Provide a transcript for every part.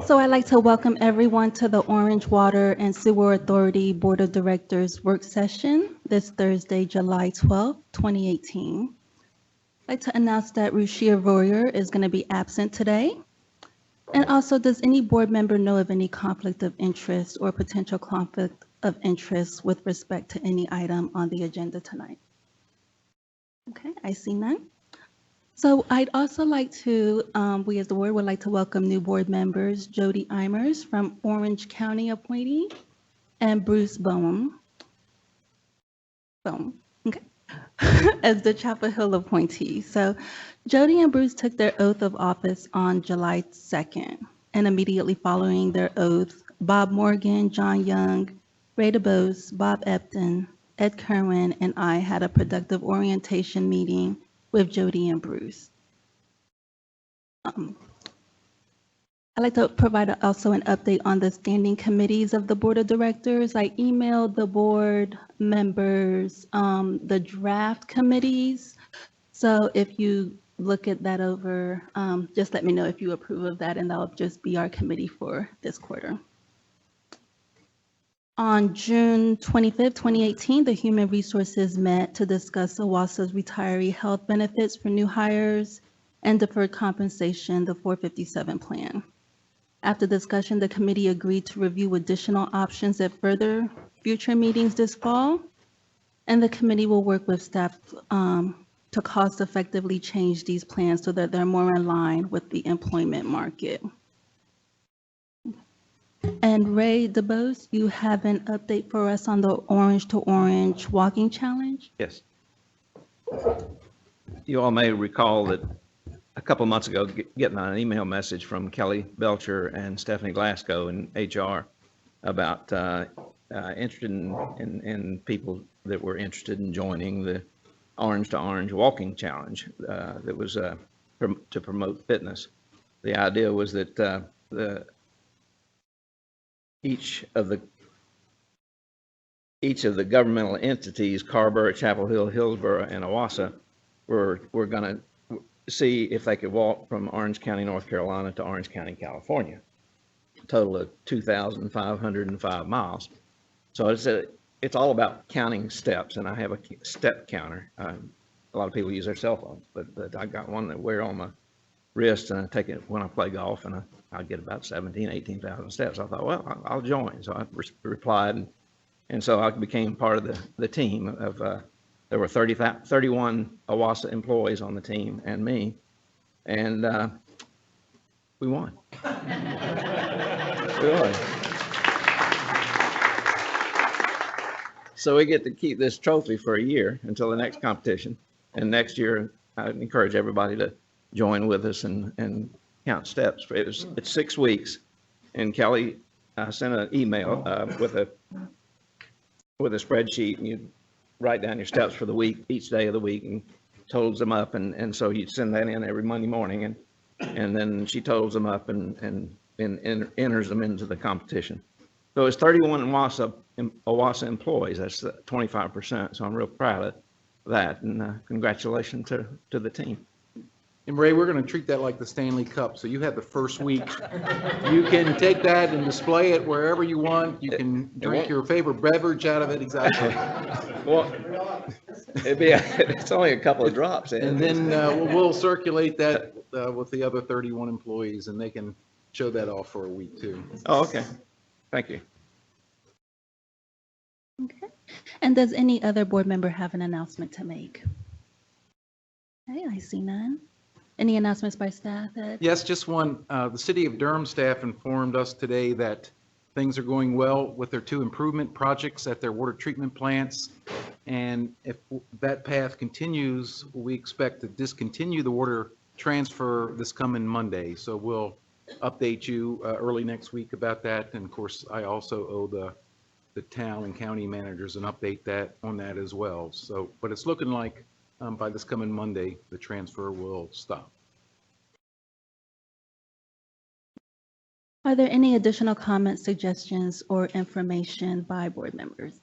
So I'd like to welcome everyone to the Orange Water and Sewer Authority Board of Directors work session this Thursday, July 12th, 2018. I'd like to announce that Ruchia Royer is going to be absent today. And also, does any board member know of any conflict of interest or potential conflict of interest with respect to any item on the agenda tonight? Okay, I see none. So I'd also like to, we as the board would like to welcome new board members, Jody Eimers from Orange County appointee and Bruce Boehm, okay, as the Chapel Hill appointee. So Jody and Bruce took their oath of office on July 2nd, and immediately following their oath, Bob Morgan, John Young, Ray DeBose, Bob Epton, Ed Kerwin, and I had a productive orientation meeting with Jody and Bruce. I'd like to provide also an update on the standing committees of the Board of Directors. I emailed the board members the draft committees. So if you look at that over, just let me know if you approve of that, and that'll just be our committee for this quarter. On June 25th, 2018, the Human Resources met to discuss OWASA's retiree health benefits for new hires and deferred compensation, the 457 plan. After discussion, the committee agreed to review additional options at further future meetings this fall, and the committee will work with staff to cost effectively change these plans so that they're more in line with the employment market. And Ray DeBose, you have an update for us on the Orange to Orange walking challenge? Yes. You all may recall that a couple months ago, getting an email message from Kelly Belcher and Stephanie Glasgow in HR about interested in people that were interested in joining the Orange to Orange walking challenge that was to promote fitness. The idea was that each of the governmental entities, Carrboro, Chapel Hill, Hillsborough, and OWASA, were going to see if they could walk from Orange County, North Carolina to Orange County, California, a total of 2,505 miles. So it's all about counting steps, and I have a step counter. A lot of people use their cell phones, but I got one that I wear on my wrist, and I take it when I play golf, and I get about 18,000 steps. I thought, well, I'll join. So I replied, and so I became part of the team of, there were 31 OWASA employees on the team and me, and we won. We won. So we get to keep this trophy for a year until the next competition. And next year, I encourage everybody to join with us and count steps. It's 6 weeks, and Kelly sent an email with a spreadsheet, and you write down your steps for the week, each day of the week, and totals them up, and so you send that in every Monday morning, and then she totals them up and enters them into the competition. So it's 31 OWASA employees. That's 25%. So I'm real proud of that, and congratulations to the team. And Ray, we're going to treat that like the Stanley Cup. So you have the first week. You can take that and display it wherever you want. You can drink your favorite beverage out of it. Exactly. Well, it's only a couple of drops. And then we'll circulate that with the other 31 employees, and they can show that off for a week too. Oh, okay. Thank you. Okay. And does any other board member have an announcement to make? Okay, I see none. Any announcements by staff, Ed? Yes, just one. The City of Durham staff informed us today that things are going well with their 2 improvement projects at their water treatment plants. And if that path continues, we expect to discontinue the water transfer this coming Monday. So we'll update you early next week about that. And of course, I also owe the town and county managers an update on that as well. So, but it's looking like by this coming Monday, the transfer will stop. Are there any additional comments, suggestions, or information by board members?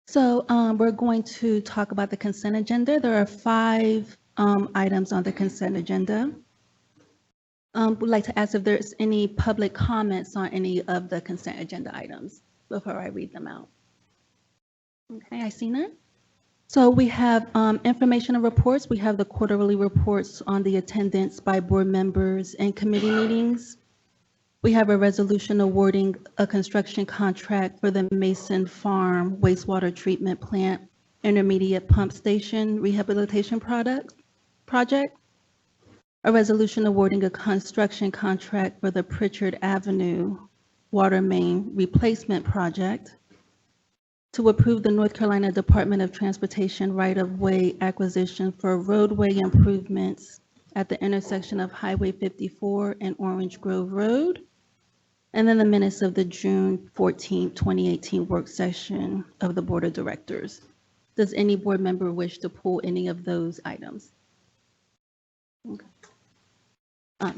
So we're going to talk about the consent agenda. There are 5 items on the consent agenda. Would like to ask if there's any public comments on any of the consent agenda items before I read them out. Okay, I see none. So we have information and reports. We have the quarterly reports on the attendance by board members and committee meetings. We have a resolution awarding a construction contract for the Mason Farm wastewater treatment plant intermediate pump station rehabilitation project. A resolution awarding a construction contract for the Pritchard Avenue water main replacement project. To approve the North Carolina Department of Transportation right-of-way acquisition for roadway improvements at the intersection of Highway 54 and Orange Grove Road. And then the minutes of the June 14, 2018 work session of the Board of Directors. Does any board member wish to pull any of those items? Okay.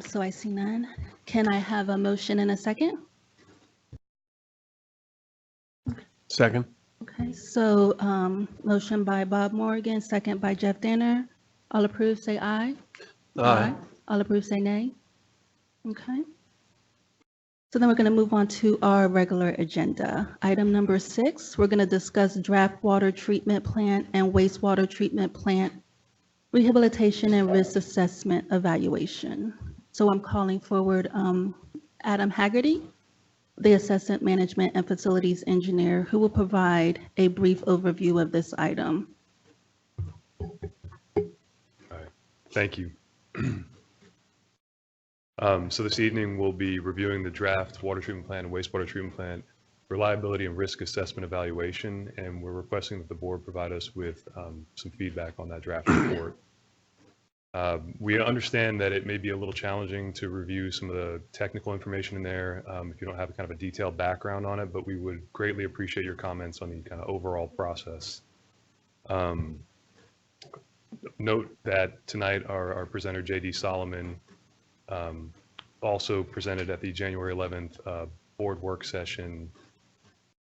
So I see none. Can I have a motion and a second? Second. Okay, so motion by Bob Morgan, second by Jeff Danner. All approved, say aye. Aye. All approved, say nay. Okay. So then we're going to move on to our regular agenda. Item number 6, we're going to discuss draft water treatment plant and wastewater treatment plant rehabilitation and risk assessment evaluation. So I'm calling forward Adam Haggerty, the Assessment Management and Facilities Engineer, who will provide a brief overview of this item. All right, thank you. So this evening, we'll be reviewing the draft water treatment plant and wastewater treatment plant reliability and risk assessment evaluation, and we're requesting that the board provide us with some feedback on that draft report. We understand that it may be a little challenging to review some of the technical information in there if you don't have kind of a detailed background on it, but we would greatly appreciate your comments on the kind of overall process. Note that tonight our presenter, J.D. Solomon, also presented at the January 11th board work session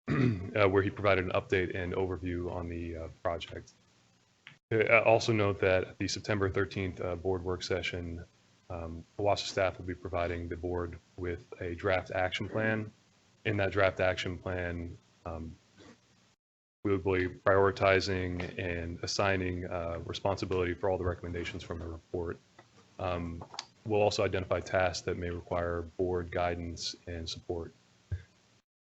where he provided an update and overview on the project. Also note that at the September 13th board work session, OWASA staff will be providing the board with a draft action plan. In that draft action plan, we will be prioritizing and assigning responsibility for all the recommendations from the report. We'll also identify tasks that may require board guidance and support.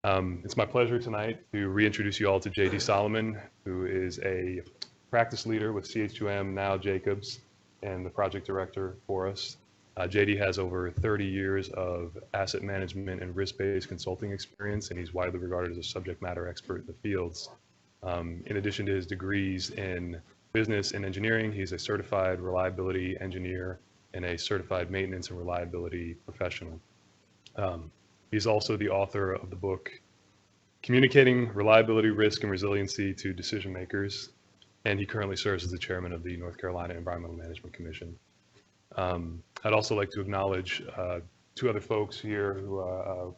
It's my pleasure tonight to reintroduce you all to J.D. Solomon, who is a practice leader with CH2M, now Jacobs, and the project director for us. JD has over 30 years of asset management and risk-based consulting experience, and he's widely regarded as a subject matter expert in the fields. In addition to his degrees in business and engineering, he's a certified reliability engineer and a certified maintenance and reliability professional. He's also the author of the book, Communicating Reliability, Risk, and Resiliency to Decision Makers, and he currently serves as the chairman of the North Carolina Environmental Management Commission. I'd also like to acknowledge 2 other folks here who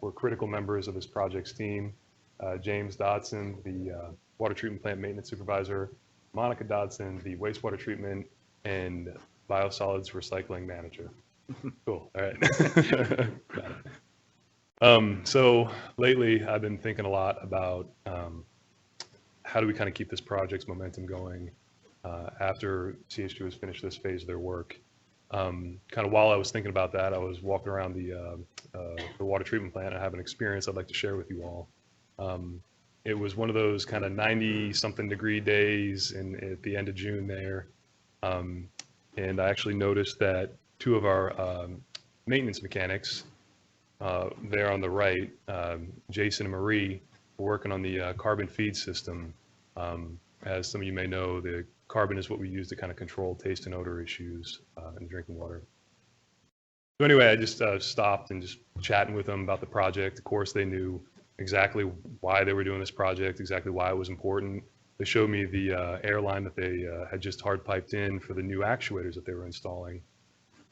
were critical members of this project's team. James Dodson, the water treatment plant maintenance supervisor, Monica Dodson, the wastewater treatment and biosolids recycling manager. Cool, all right. Got it. So lately I've been thinking a lot about how do we kind of keep this project's momentum going after CH2 has finished this phase of their work. Kind of while I was thinking about that, I was walking around the water treatment plant. I have an experience I'd like to share with you all. It was one of those kind of 90-something degree days at the end of June there. And I actually noticed that 2 of our maintenance mechanics there on the right, Jason and Marie, were working on the carbon feed system. As some of you may know, the carbon is what we use to kind of control taste and odor issues in drinking water. So anyway, I just stopped and just chatting with them about the project. Of course, they knew exactly why they were doing this project, exactly why it was important. They showed me the airline that they had just hard piped in for the new actuators that they were installing.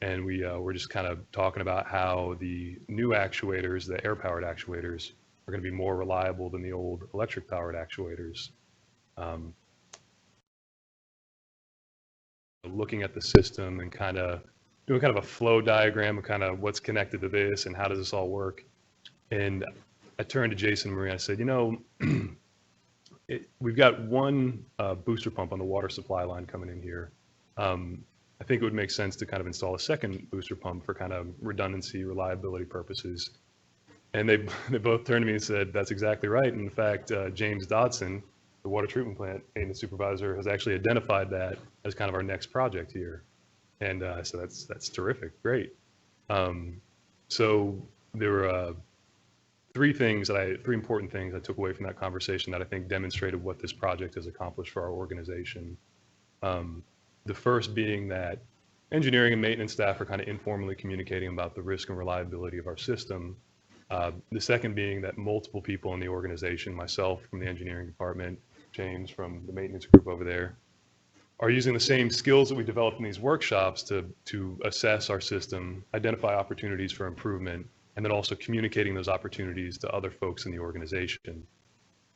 And we were just kind of talking about how the new actuators, the air-powered actuators, are going to be more reliable than the old electric-powered actuators. looking at the system and kind of doing kind of a flow diagram of kind of what's connected to this and how does this all work. And I turned to Jason and Marie. I said, we've got one booster pump on the water supply line coming in here. I think it would make sense to kind of install a second booster pump for kind of redundancy, reliability purposes. And they both turned to me and said, that's exactly right. And in fact, James Dodson, the water treatment plant maintenance supervisor, has actually identified that as kind of our next project here. And so that's terrific, great. So there were three important things I took away from that conversation that I think demonstrated what this project has accomplished for our organization. The first being that engineering and maintenance staff are kind of informally communicating about the risk and reliability of our system. The second being that multiple people in the organization, myself from the engineering department, James from the maintenance group over there, are using the same skills that we developed in these workshops to assess our system, identify opportunities for improvement, and then also communicating those opportunities to other folks in the organization.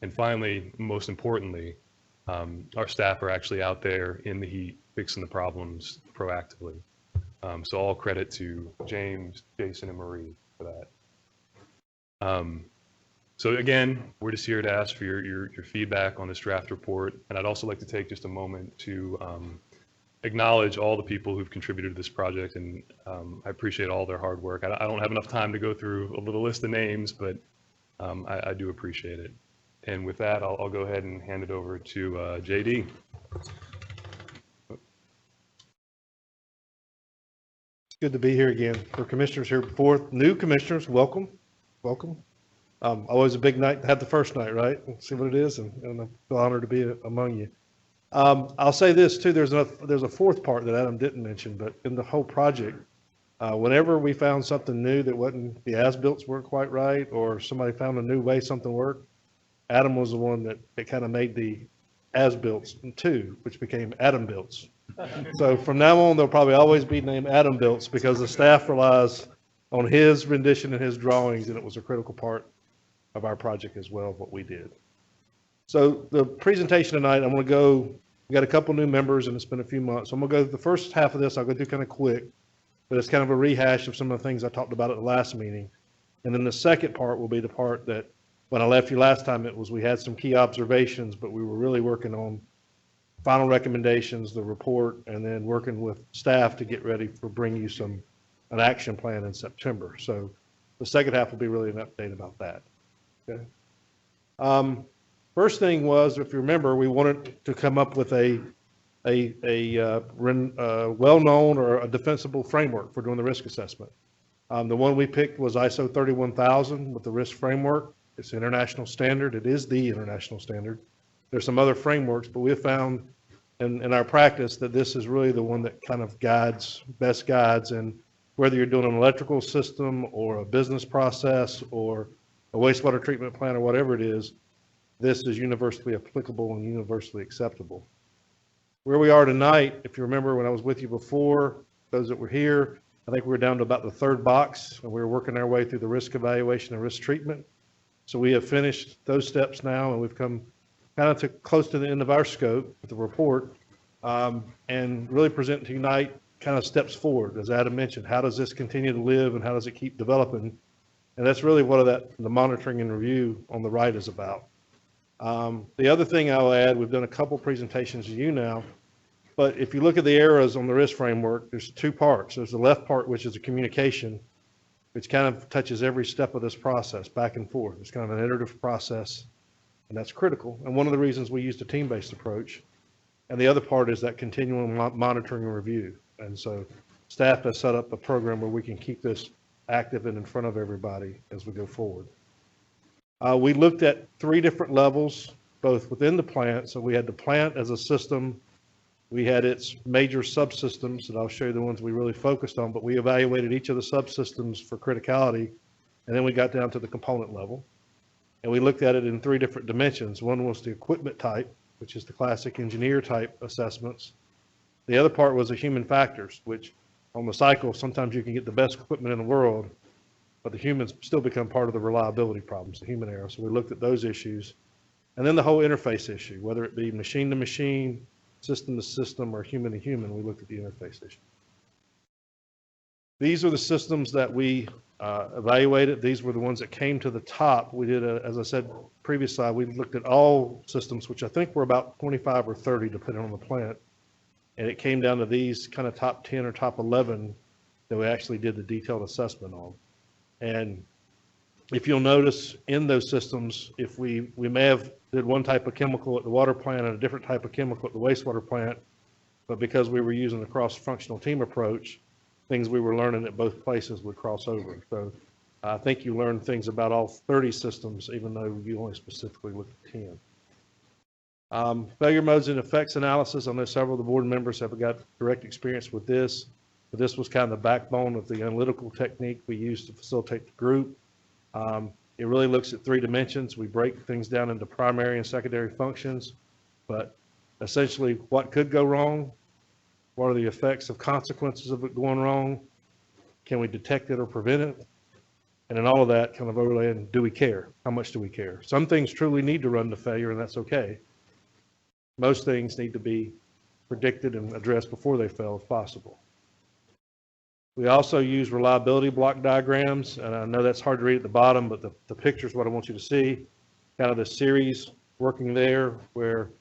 And finally, most importantly, our staff are actually out there in the heat fixing the problems proactively. So all credit to James, Jason, and Marie for that. So again, we're just here to ask for your feedback on this draft report. And I'd also like to take just a moment to acknowledge all the people who've contributed to this project. And I appreciate all their hard work. I don't have enough time to go through a little list of names, but I do appreciate it. And with that, I'll go ahead and hand it over to JD. It's good to be here again. For commissioners here before, new commissioners, welcome, welcome. Always a big night to have the first night, right? And see what it is, and I feel honored to be among you. I'll say this too, there's a fourth part that Adam didn't mention, but in the whole project, whenever we found something new that wasn't, the as-builts weren't quite right, or somebody found a new way something worked, Adam was the one that kind of made the as-builts too, which became Adam-builts. So from now on, they'll probably always be named Adam-builts because the staff relies on his rendition and his drawings, and it was a critical part of our project as well, of what we did. So the presentation tonight, I'm going to go, we got a couple new members and it's been a few months. So I'm going to go the first half of this, I'll go through kind of quick, but it's kind of a rehash of some of the things I talked about at the last meeting. And then the second part will be the part that when I left you last time, it was we had some key observations, but we were really working on final recommendations, the report, and then working with staff to get ready for bring you an action plan in September. So the second half will be really an update about that. Okay. First thing was, if you remember, we wanted to come up with a well-known or a defensible framework for doing the risk assessment. The one we picked was ISO 31000 with the risk framework. It's an international standard. It is the international standard. There's some other frameworks, but we have found in our practice that this is really the one that kind of best guides, and whether you're doing an electrical system or a business process or a wastewater treatment plant or whatever it is, this is universally applicable and universally acceptable. Where we are tonight, if you remember when I was with you before, those that were here, I think we were down to about the third box, and we were working our way through the risk evaluation and risk treatment. So we have finished those steps now, and we've come kind of close to the end of our scope with the report, and really present to you tonight kind of steps forward. As Adam mentioned, how does this continue to live and how does it keep developing? And that's really what the monitoring and review on the right is about. The other thing I'll add, we've done a couple presentations to you now, but if you look at the arrows on the risk framework, there's two parts. There's the left part, which is a communication, which kind of touches every step of this process back and forth. It's kind of an iterative process, and that's critical. And one of the reasons we used a team-based approach. And the other part is that continuing monitoring and review. And so staff has set up a program where we can keep this active and in front of everybody as we go forward. We looked at 3 different levels, both within the plant. So we had the plant as a system. We had its major subsystems, and I'll show you the ones we really focused on, but we evaluated each of the subsystems for criticality, and then we got down to the component level. And we looked at it in 3 different dimensions. One was the equipment type, which is the classic engineer type assessments. The other part was the human factors, which on the cycle, sometimes you can get the best equipment in the world, but the humans still become part of the reliability problems, the human error. So we looked at those issues. And then the whole interface issue, whether it be machine to machine, system to system or human to human, we looked at the interface issue. These are the systems that we evaluated. These were the ones that came to the top. We did, as I said previous slide, we looked at all systems, which I think were about 25 or 30, depending on the plant. And it came down to these kind of top 10 or top 11 that we actually did the detailed assessment on. And if you'll notice in those systems, if we may have did one type of chemical at the water plant and a different type of chemical at the wastewater plant, but because we were using the cross-functional team approach, things we were learning at both places would cross over. So I think you learned things about all 30 systems, even though you only specifically looked at 10. Failure modes and effects analysis. I know several of the board members have got direct experience with this, but this was kind of the backbone of the analytical technique we used to facilitate the group. It really looks at 3 dimensions. We break things down into primary and secondary functions, but essentially what could go wrong, what are the effects of consequences of it going wrong, can we detect it or prevent it, and then all of that kind of overlay, and do we care? How much do we care? Some things truly need to run to failure, and that's okay. Most things need to be predicted and addressed before they fail if possible. We also use reliability block diagrams, and I know that's hard to read at the bottom, but the picture is what I want you to see. Kind of the series working there, where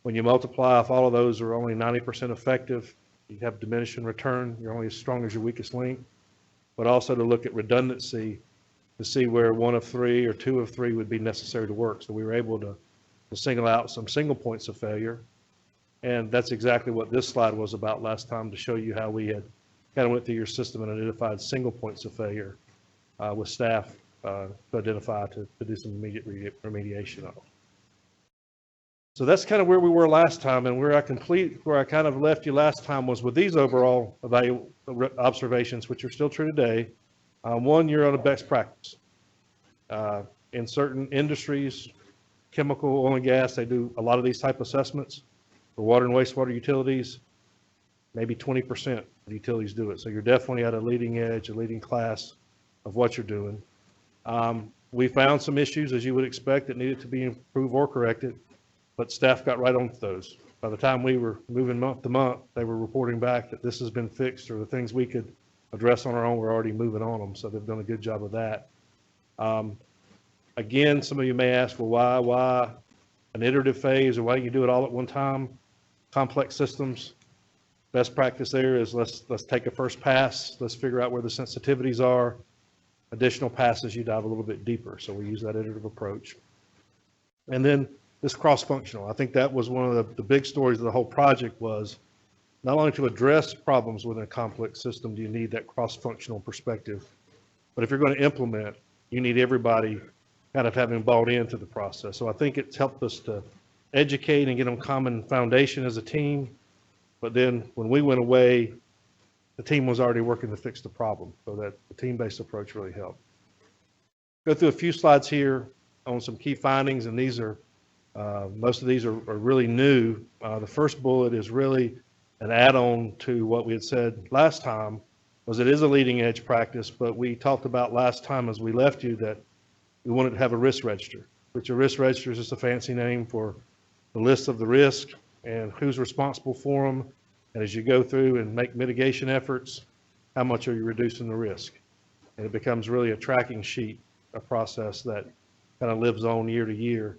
when you multiply, if all of those are only 90% effective, you have diminishing return. You're only as strong as your weakest link. But also to look at redundancy to see where 1 of 3 or 2 of 3 would be necessary to work. So we were able to single out some single points of failure. And that's exactly what this slide was about last time, to show you how we had kind of went through your system and identified single points of failure with staff to identify to do some immediate remediation of. So that's kind of where we were last time, and where I kind of left you last time was with these overall observations, which are still true today. One, you're on a best practice. In certain industries, chemical, oil and gas, they do a lot of these type assessments. For water and wastewater utilities, maybe 20% of utilities do it. So you're definitely at a leading edge, a leading class of what you're doing. We found some issues, as you would expect, that needed to be improved or corrected, but staff got right on those. By the time we were moving month to month, they were reporting back that this has been fixed, or the things we could address on our own, we're already moving on them. So they've done a good job of that. Again, some of you may ask, well, why an iterative phase, or why don't you do it all at one time? Complex systems, best practice there is let's take a first pass. Let's figure out where the sensitivities are. Additional passes, you dive a little bit deeper. So we use that iterative approach. And then this cross-functional. I think that was one of the big stories of the whole project, was not only to address problems within a complex system do you need that cross-functional perspective, but if you're going to implement, you need everybody kind of having bought into the process. So I think it's helped us to educate and get them common foundation as a team. But then when we went away, the team was already working to fix the problem. So that the team-based approach really helped. Go through a few slides here on some key findings, and these are, most of these are really new. The first bullet is really an add-on to what we had said last time, was it is a leading edge practice, but we talked about last time as we left you that we wanted to have a risk register, which a risk register is just a fancy name for the list of the risk and who's responsible for them. And as you go through and make mitigation efforts, how much are you reducing the risk? And it becomes really a tracking sheet, a process that kind of lives on year to year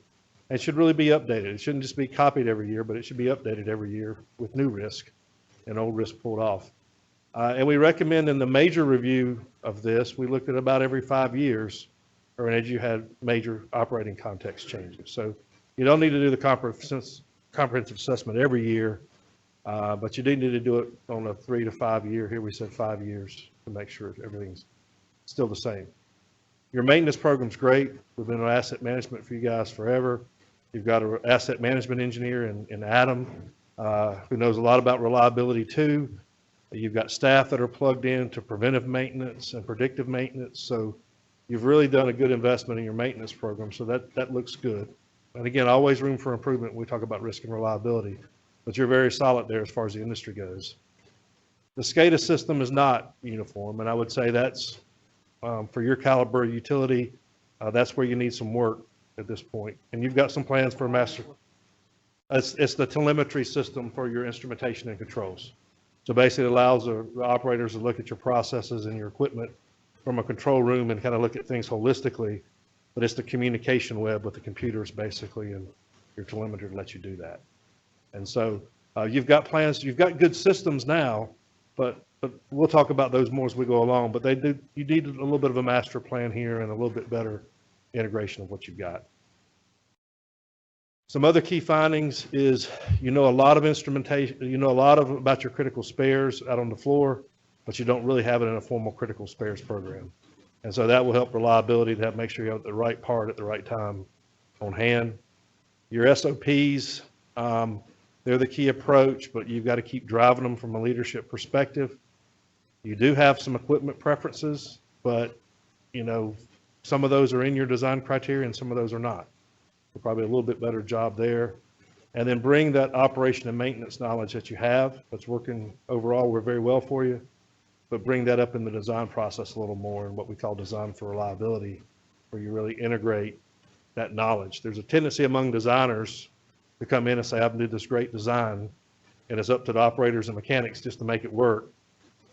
and should really be updated. It shouldn't just be copied every year, but it should be updated every year with new risk and old risk pulled off. And we recommend in the major review of this, we looked at about every 5 years, or as you had major operating context changes. So you don't need to do the comprehensive assessment every year, but you do need to do it on a 3 to 5 year. Here we said 5 years to make sure everything's still the same. Your maintenance program's great. We've been on asset management for you guys forever. You've got an asset management engineer in Adam, who knows a lot about reliability too. You've got staff that are plugged in to preventive maintenance and predictive maintenance. So you've really done a good investment in your maintenance program. So that looks good. And again, always room for improvement when we talk about risk and reliability, but you're very solid there as far as the industry goes. The SCADA system is not uniform, and I would say that's for your caliber utility, that's where you need some work at this point. And you've got some plans for a master. It's the telemetry system for your instrumentation and controls. So basically it allows the operators to look at your processes and your equipment from a control room and kind of look at things holistically, but it's the communication web with the computers basically and your telemetry to let you do that. And so you've got plans, you've got good systems now, but we'll talk about those more as we go along, but you need a little bit of a master plan here and a little bit better integration of what you've got. Some other key findings is you know a lot of instrumentation, you know a lot about your critical spares out on the floor, but you don't really have it in a formal critical spares program. And so that will help reliability to make sure you have the right part at the right time on hand. Your SOPs, they're the key approach, but you've got to keep driving them from a leadership perspective. You do have some equipment preferences, but you know, some of those are in your design criteria and some of those are not. So probably a little bit better job there. And then bring that operation and maintenance knowledge that you have, that's working overall, we're very well for you, but bring that up in the design process a little more in what we call design for reliability, where you really integrate that knowledge. There's a tendency among designers to come in and say, I've did this great design, and it's up to the operators and mechanics just to make it work.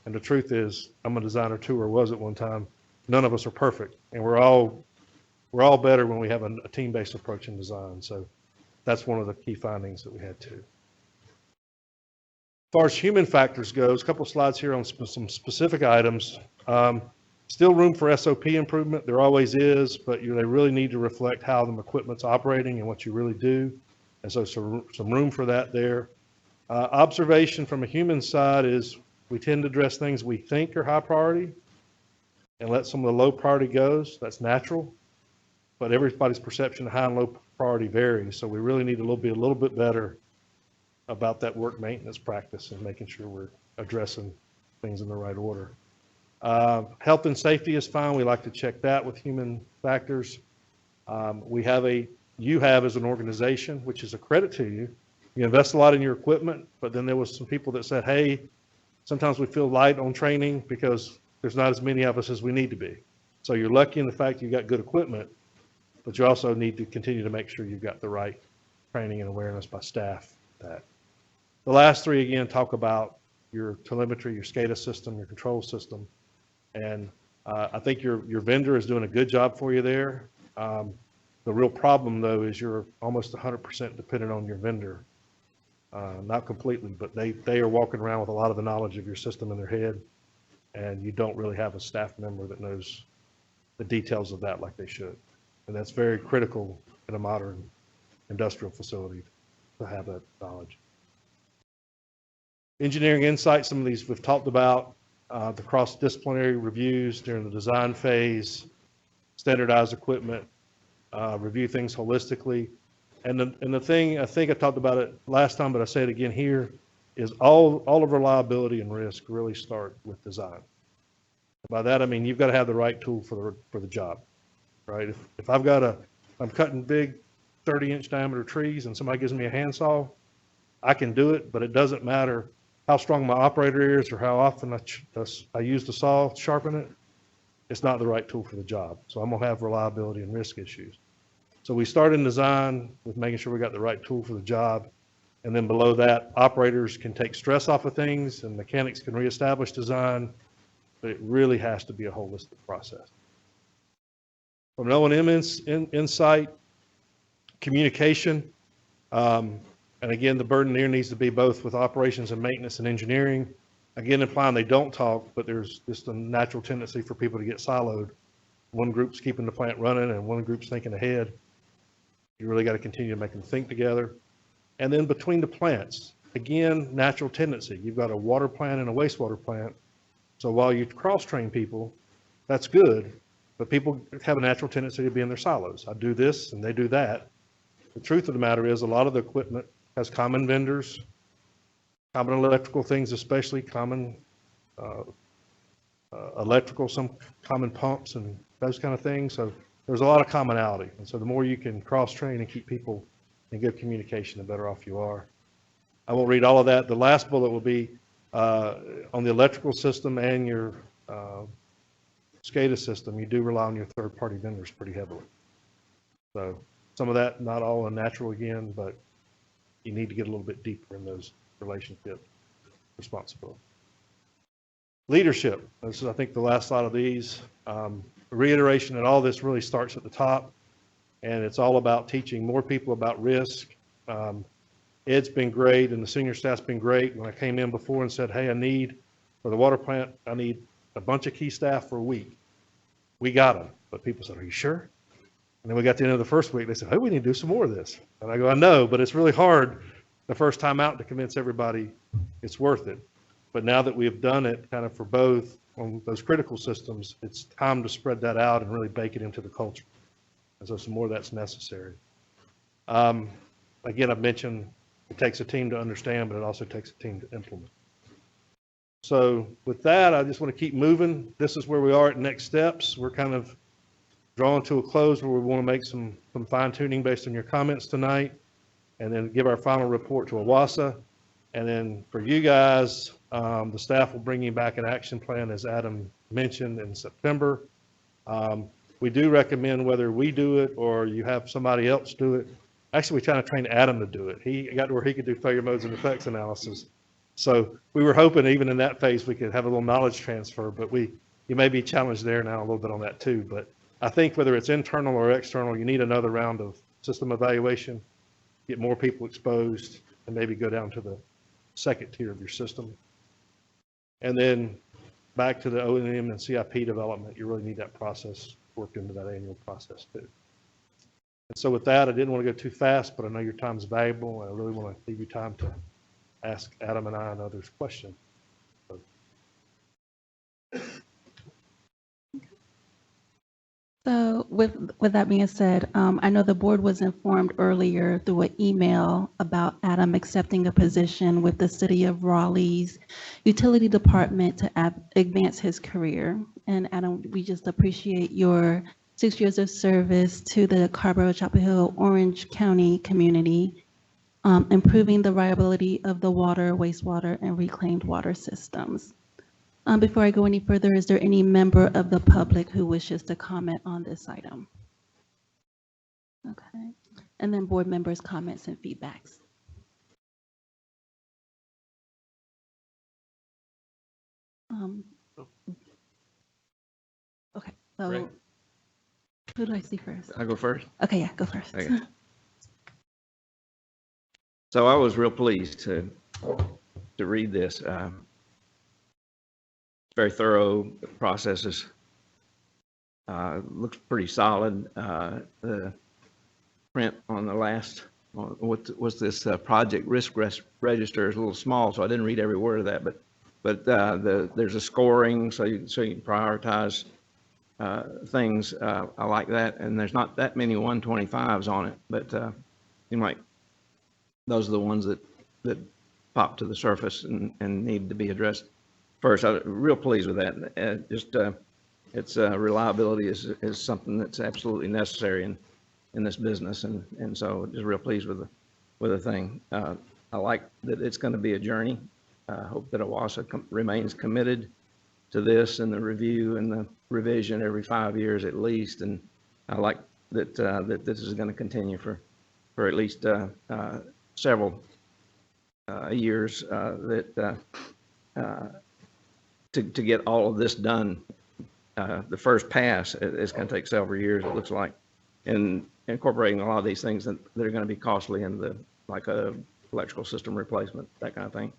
And the truth is, I'm a designer too, or was at one time. None of us are perfect, and we're all better when we have a team-based approach in design. So that's one of the key findings that we had too. As far as human factors goes, a couple of slides here on some specific items. Still room for SOP improvement. There always is, but they really need to reflect how the equipment's operating and what you really do. And so some room for that there. Observation from a human side is we tend to address things we think are high priority and let some of the low priority goes. That's natural, but everybody's perception of high and low priority varies. So we really need to be a little bit better about that work maintenance practice and making sure we're addressing things in the right order. Health and safety is fine. We like to check that with human factors. You have as an organization, which is a credit to you, you invest a lot in your equipment, but then there was some people that said, hey, sometimes we feel light on training because there's not as many of us as we need to be. So you're lucky in the fact you got good equipment, but you also need to continue to make sure you've got the right training and awareness by staff. That. The last three, again, talk about your telemetry, your SCADA system, your control system. And I think your vendor is doing a good job for you there. The real problem, though, is you're almost 100% dependent on your vendor. Not completely, but they are walking around with a lot of the knowledge of your system in their head, and you don't really have a staff member that knows the details of that like they should. And that's very critical in a modern industrial facility to have that knowledge. Engineering insight, some of these we've talked about, the cross-disciplinary reviews during the design phase, standardized equipment, review things holistically. And the thing, I think I talked about it last time, but I say it again here, is all of reliability and risk really start with design. By that, I mean, you've got to have the right tool for the job, right? If I'm cutting big 30-inch diameter trees and somebody gives me a handsaw, I can do it, but it doesn't matter how strong my operator is or how often I use the saw to sharpen it. It's not the right tool for the job. So I'm gonna have reliability and risk issues. So we start in design with making sure we got the right tool for the job. And then below that, operators can take stress off of things and mechanics can reestablish design, but it really has to be a holistic process. From an O&M insight, communication, and again, the burden there needs to be both with operations and maintenance and engineering. Again, implying they don't talk, but there's just a natural tendency for people to get siloed. One group's keeping the plant running and one group's thinking ahead. You really got to continue to make them think together. And then between the plants, again, natural tendency. You've got a water plant and a wastewater plant. So while you cross-train people, that's good, but people have a natural tendency to be in their silos. I do this and they do that. The truth of the matter is a lot of the equipment has common vendors, common electrical things, especially common electrical, some common pumps and those kind of things. So there's a lot of commonality. And so the more you can cross-train and keep people in good communication, the better off you are. I won't read all of that. The last bullet will be on the electrical system and your SCADA system, you do rely on your third-party vendors pretty heavily. So some of that, not all unnatural again, but you need to get a little bit deeper in those relationship responsibilities. Leadership, this is, I think, the last slide of these. Reiteration that all this really starts at the top, and it's all about teaching more people about risk. Ed's been great, and the senior staff's been great. When I came in before and said, hey, for the water plant, I need a bunch of key staff for a week. We got them, but people said, are you sure? And then we got to the end of the first week, they said, hey, we need to do some more of this. And I go, I know, but it's really hard the first time out to convince everybody it's worth it. But now that we have done it kind of for both on those critical systems, it's time to spread that out and really bake it into the culture. And so some more of that's necessary. Again, I've mentioned it takes a team to understand, but it also takes a team to implement. So with that, I just want to keep moving. This is where we are at next steps. We're kind of drawing to a close where we want to make some fine tuning based on your comments tonight, and then give our final report to OWASA. And then for you guys, the staff will bring you back an action plan, as Adam mentioned, in September. We do recommend whether we do it or you have somebody else do it. Actually, we try to train Adam to do it. He got to where he could do failure modes and effects analysis. So we were hoping even in that phase we could have a little knowledge transfer, but you may be challenged there now a little bit on that too. But I think whether it's internal or external, you need another round of system evaluation, get more people exposed, and maybe go down to the second tier of your system. And then back to the O&M and CIP development, you really need that process worked into that annual process too. And so with that, I didn't want to go too fast, but I know your time is valuable, and I really want to leave you time to ask Adam and I and others questions. So with that being said, I know the board was informed earlier through an email about Adam accepting a position with the City of Raleigh's Utility Department to advance his career. And Adam, we just appreciate your 6 years of service to the Carborough, Chapel Hill, Orange County community, improving the reliability of the water, wastewater, and reclaimed water systems. Before I go any further, is there any member of the public who wishes to comment on this item? Okay. And then board members' comments and feedbacks. Okay, so Great. who do I see first? I go first. Okay, yeah, go first. Okay. So I was real pleased to read this. Very thorough processes. Looks pretty solid. The print on the last, what was this project risk register is a little small, so I didn't read every word of that. But there's a scoring, so you can prioritize things. I like that, and there's not that many 125s on it, but seem like those are the ones that pop to the surface and need to be addressed first. I'm real pleased with that. Its reliability is something that's absolutely necessary in this business, and so just real pleased with the thing. I like that it's going to be a journey. I hope that OWASA remains committed to this and the review and the revision every 5 years at least, and I like that that this is going to continue for at least several years. To get all of this done, the first pass is going to take several years, it looks like, and incorporating a lot of these things that are going to be costly in like a electrical system replacement, that kind of thing.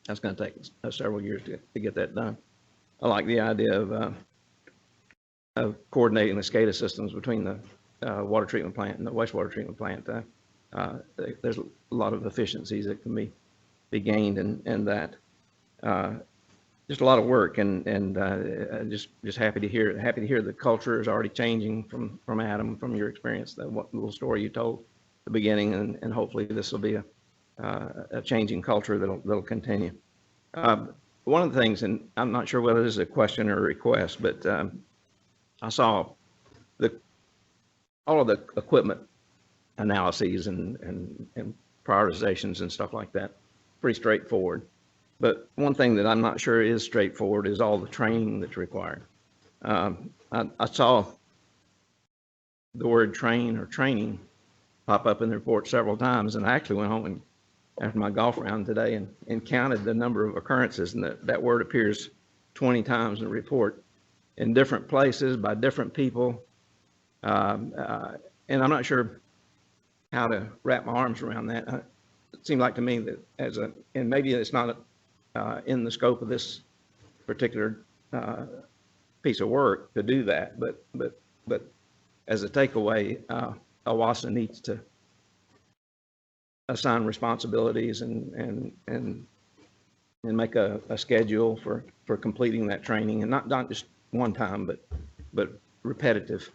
That's going to take several years to get that done. I like the idea of coordinating the SCADA systems between the water treatment plant and the wastewater treatment plant. There's a lot of efficiencies that can be gained in that. Just a lot of work, and just happy to hear the culture is already changing from Adam, from your experience, that little story you told at the beginning, and hopefully this will be a changing culture that'll continue. One of the things, and I'm not sure whether this is a question or a request, but I saw all of the equipment analyses and prioritizations and stuff like that, pretty straightforward. But one thing that I'm not sure is straightforward is all the training that's required. I saw the word train or training pop up in the report several times. And I actually went home and after my golf round today and counted the number of occurrences, and that word appears 20 times in the report in different places by different people. And I'm not sure how to wrap my arms around that. It seemed like to me that and maybe it's not in the scope of this particular piece of work to do that, but as a takeaway, OWASA needs to assign responsibilities and make a schedule for completing that training, and not just one time, but repetitive,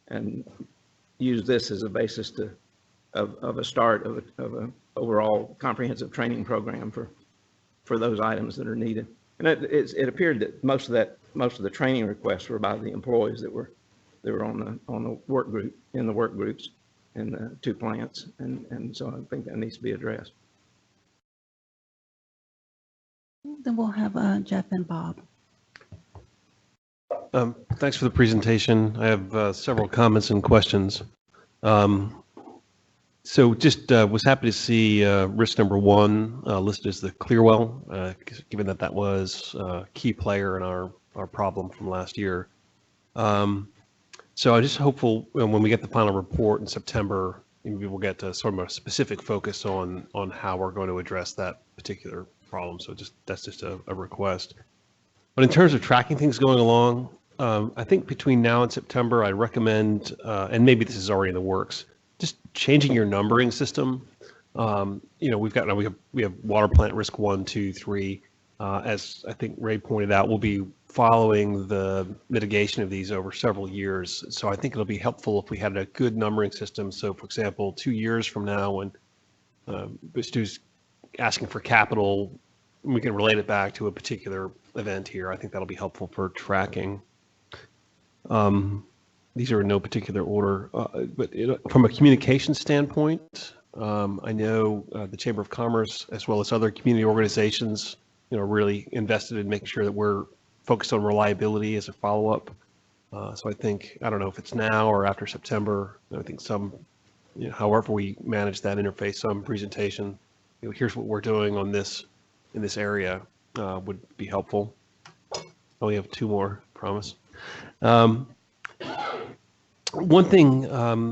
and use this as a basis of a start of a overall comprehensive training program for those items that are needed. And it appeared that most of the training requests were by the employees that were on the work group, in the work groups in the two plants, and so I think that needs to be addressed. Then we'll have Jeff and Bob. Thanks for the presentation. I have several comments and questions. So just was happy to see risk number 1 listed as the Clearwell, given that that was a key player in our problem from last year. So I'm just hopeful when we get the final report in September, maybe we'll get to sort of a specific focus on how we're going to address that particular problem. So that's just a request. But in terms of tracking things going along, I think between now and September, I recommend, and maybe this is already in the works, just changing your numbering system. We have water plant risk 1, 2, 3. As I think Ray pointed out, we'll be following the mitigation of these over several years. So I think it'll be helpful if we had a good numbering system. So for example, 2 years from now, when Stu's asking for capital, we can relate it back to a particular event here. I think that'll be helpful for tracking. These are in no particular order, but from a communication standpoint, I know the Chamber of Commerce, as well as other community organizations, really invested in making sure that we're focused on reliability as a follow-up. So I think, I don't know if it's now or after September, I think however we manage that interface, some presentation, here's what we're doing on this, in this area, would be helpful. I only have 2 more, promise. One thing,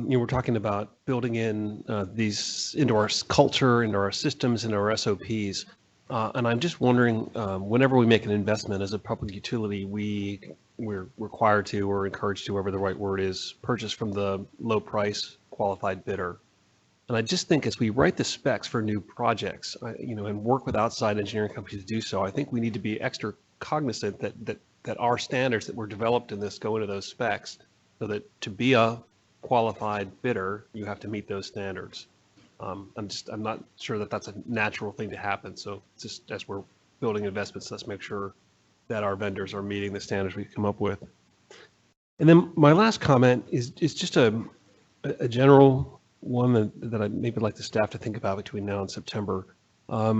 we're talking about building in these into our culture, into our systems, into our SOPs. And I'm just wondering, whenever we make an investment as a public utility, we're required to, or encouraged to, whatever the right word is, purchase from the low price qualified bidder. And I just think as we write the specs for new projects, and work with outside engineering companies to do so, I think we need to be extra cognizant that our standards that were developed in this go into those specs, so that to be a qualified bidder, you have to meet those standards. I'm not sure that that's a natural thing to happen. So just as we're building investments, let's make sure that our vendors are meeting the standards we come up with. And then my last comment is just a general one that I maybe like the staff to think about between now and September. I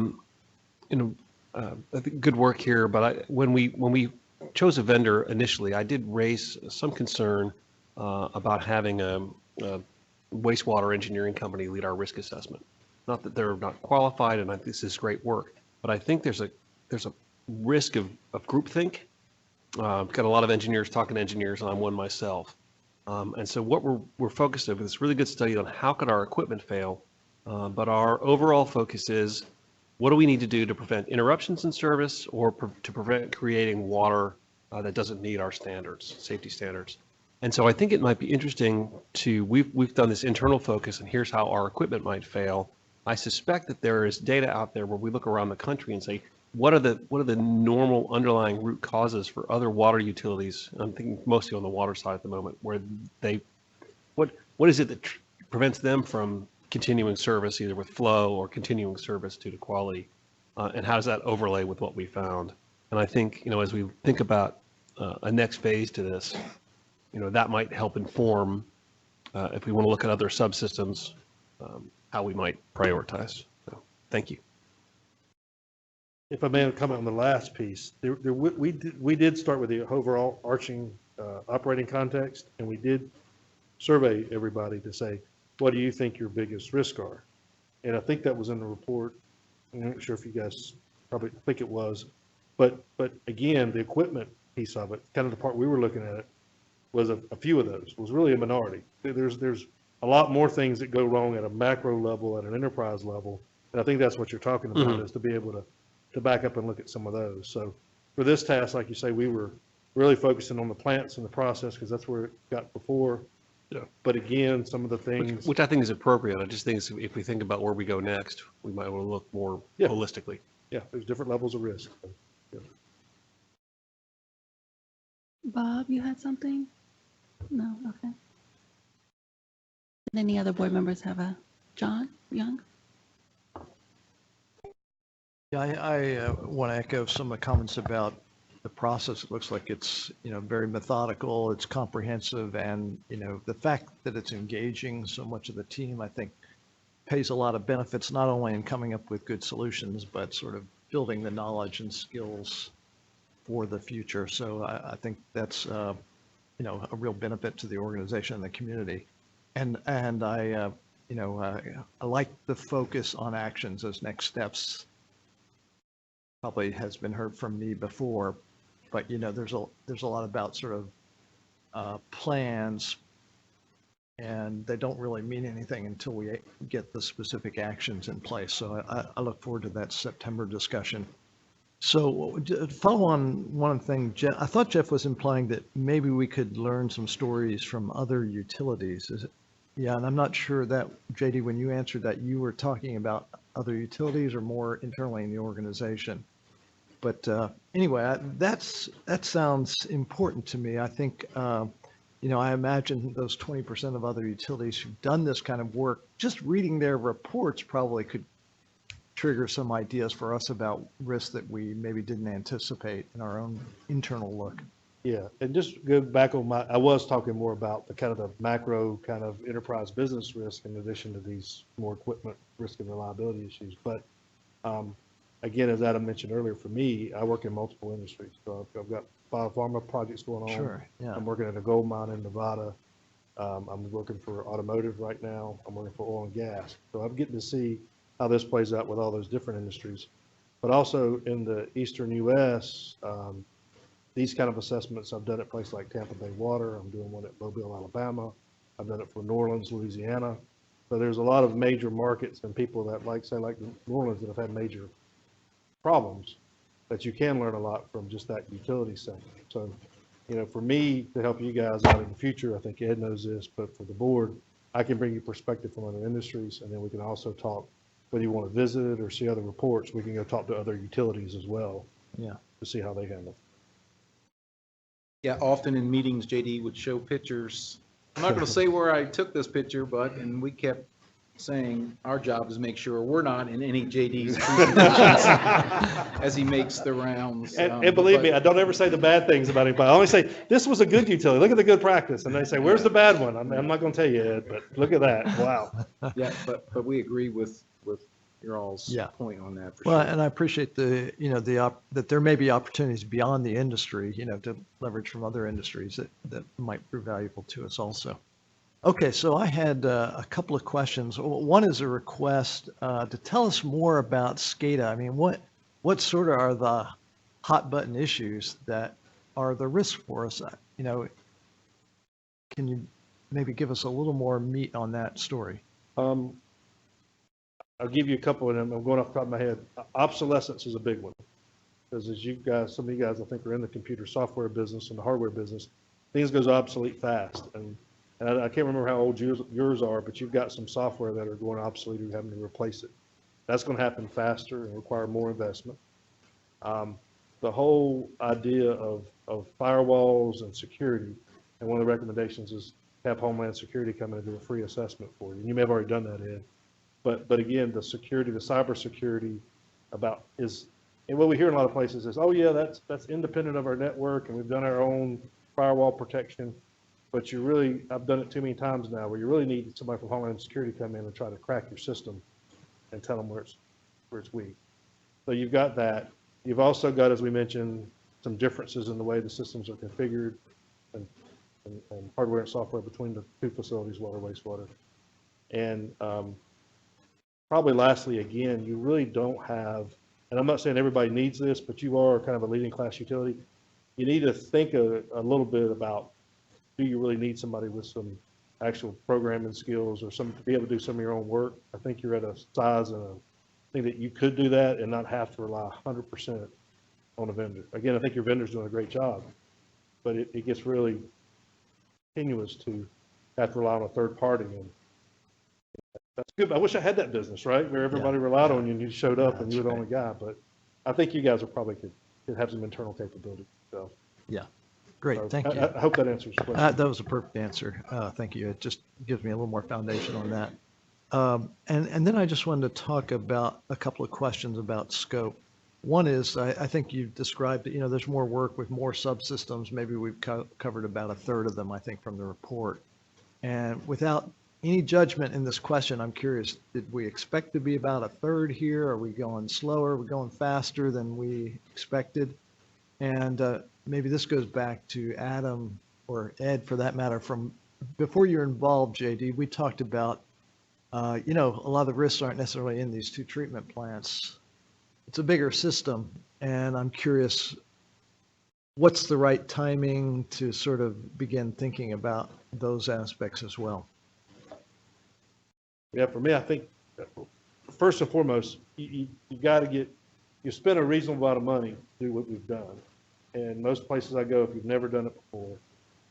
think good work here, but when we chose a vendor initially, I did raise some concern about having a wastewater engineering company lead our risk assessment. Not that they're not qualified, and this is great work, but I think there's a risk of groupthink. Got a lot of engineers talking to engineers, and I'm one myself. And so what we're focused on is this really good study on how could our equipment fail, but our overall focus is what do we need to do to prevent interruptions in service or to prevent creating water that doesn't meet our standards, safety standards. And so I think it might be interesting we've done this internal focus, and here's how our equipment might fail. I suspect that there is data out there where we look around the country and say, what are the normal underlying root causes for other water utilities? I'm thinking mostly on the water side at the moment, where what is it that prevents them from continuing service, either with flow or continuing service due to quality? And how does that overlay with what we found? And I think, as we think about a next phase to this, that might help inform, if we want to look at other subsystems, how we might prioritize. So, thank you. If I may comment on the last piece, we did start with the overall arching operating context, and we did survey everybody to say, what do you think your biggest risks are? And I think that was in the report. I'm not sure if you guys probably think it was, but again, the equipment piece of it, kind of the part we were looking at, was a few of those, was really a minority. There's a lot more things that go wrong at a macro level, at an enterprise level. And I think that's what you're talking about, is to be able to back up and look at some of those. So for this task, like you say, we were really focusing on the plants and the process, because that's where it got before. Yeah. But again, some of the things. Which I think is appropriate. I just think if we think about where we go next, we might want to look more Yeah. holistically. Yeah, there's different levels of risk. So, yeah. Bob, you had something? No, okay. Did any other board members have a, John Young? Yeah, I want to echo some of the comments about the process. It looks like it's, very methodical, it's comprehensive, and, the fact that it's engaging so much of the team, I think, pays a lot of benefits, not only in coming up with good solutions, but sort of building the knowledge and skills for the future. So I think that's, a real benefit to the organization and the community. And I like the focus on actions as next steps. Probably has been heard from me before, but there's a lot about sort of plans, and they don't really mean anything until we get the specific actions in place. So I look forward to that September discussion. So follow on one thing, Jeff, I thought Jeff was implying that maybe we could learn some stories from other utilities. Is it? Yeah, and I'm not sure that, JD, when you answered that, you were talking about other utilities or more internally in the organization. But anyway, that sounds important to me. I think, I imagine those 20% of other utilities who've done this kind of work, just reading their reports probably could trigger some ideas for us about risks that we maybe didn't anticipate in our own internal look. Yeah, and just go back on I was talking more about the kind of the macro kind of enterprise business risk in addition to these more equipment risk and reliability issues. But again, as Adam mentioned earlier, for me, I work in multiple industries. So I've got biopharma projects going on. Sure, yeah. I'm working at a gold mine in Nevada. I'm working for automotive right now. I'm working for oil and gas. So I'm getting to see how this plays out with all those different industries. But also in the eastern U.S., these kind of assessments I've done at places like Tampa Bay Water. I'm doing one at Mobile, Alabama. I've done it for New Orleans, Louisiana. So there's a lot of major markets and people that like New Orleans that have had major problems that you can learn a lot from just that utility sector. So, for me to help you guys out in the future, I think Ed knows this, but for the board, I can bring you perspective from other industries, and then we can also talk, whether you want to visit or see other reports, we can go talk to other utilities as well. Yeah. To see how they handle. Yeah, often in meetings, JD would show pictures. I'm not going to say where I took this picture, and we kept saying our job is make sure we're not in any JD's presentations as he makes the rounds. And believe me, I don't ever say the bad things about anybody. I only say, this was a good utility. Look at the good practice. And they say, where's the bad one? I'm not going to tell you, Ed, but look at that. Wow. Yeah, but we agree with your all's Yeah. point on that for Well, sure. and I appreciate that there may be opportunities beyond the industry, to leverage from other industries that might prove valuable to us also. Okay, so I had a couple of questions. One is a request to tell us more about SCADA. I mean, what sort of are the hot button issues that are the risk for us? Can you maybe give us a little more meat on that story? I'll give you a couple of them. I'm going off the top of my head. Obsolescence is a big one. Because as you guys, some of you guys I think are in the computer software business and the hardware business, things goes obsolete fast. And I can't remember how old yours are, but you've got some software that are going obsolete or you're having to replace it. That's going to happen faster and require more investment. The whole idea of firewalls and security, and one of the recommendations is have Homeland Security come in and do a free assessment for you. And you may have already done that, Ed. But again, the security, the cybersecurity and what we hear in a lot of places is, oh yeah, that's independent of our network and we've done our own firewall protection. But I've done it too many times now where you really need somebody from Homeland Security to come in and try to crack your system and tell them where it's weak. So you've got that. You've also got, as we mentioned, some differences in the way the systems are configured and hardware and software between the two facilities, water, wastewater. And probably lastly, again, you really don't have, and I'm not saying everybody needs this, but you are kind of a leading class utility. You need to think a little bit about, do you really need somebody with some actual programming skills or some to be able to do some of your own work? I think you're at a size and a thing that you could do that and not have to rely 100% on a vendor. Again, I think your vendor's doing a great job, but it gets really tenuous to have to rely on a third party. And that's good. I wish I had that business, right? Where everybody relied on you and you showed up and you were the only guy. But I think you guys will probably could have some internal capability. So Yeah. Great. Thank you. I hope that answers your question. That was a perfect answer. Thank you. It just gives me a little more foundation on that. And then I just wanted to talk about a couple of questions about scope. One is, I think you described, there's more work with more subsystems. Maybe we've covered about a third of them, I think, from the report. And without any judgment in this question, I'm curious, did we expect to be about a third here? Are we going slower? Are we going faster than we expected? And maybe this goes back to Adam or Ed, for that matter, from before you're involved, JD, we talked about, a lot of the risks aren't necessarily in these two treatment plants. It's a bigger system, and I'm curious, what's the right timing to sort of begin thinking about those aspects as well? Yeah, for me, I think first and foremost, you got to you spend a reasonable amount of money to do what we've done. And most places I go, if you've never done it before,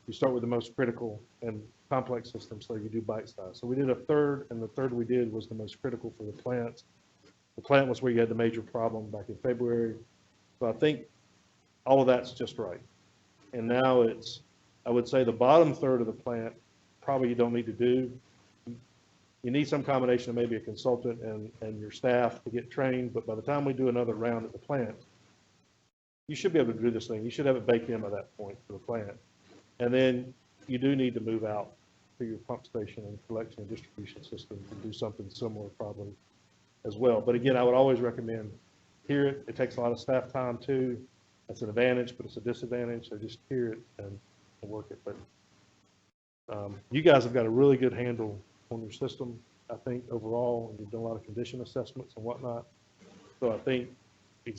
you start with the most critical and complex systems, so you do bite size. So we did a third, and the third we did was the most critical for the plants. The plant was where you had the major problem back in February. So I think all of that's just right. And now I would say the bottom third of the plant, probably you don't need to do. You need some combination of maybe a consultant and your staff to get trained, but by the time we do another round at the plant, you should be able to do this thing. You should have it baked in by that point for the plant. And then you do need to move out to your pump station and collection and distribution system and do something similar probably as well. But again, I would always recommend hear it. It takes a lot of staff time too. That's an advantage, but it's a disadvantage. So just hear it and work it. But you guys have got a really good handle on your system, I think, overall, and you've done a lot of condition assessments and whatnot. So I think I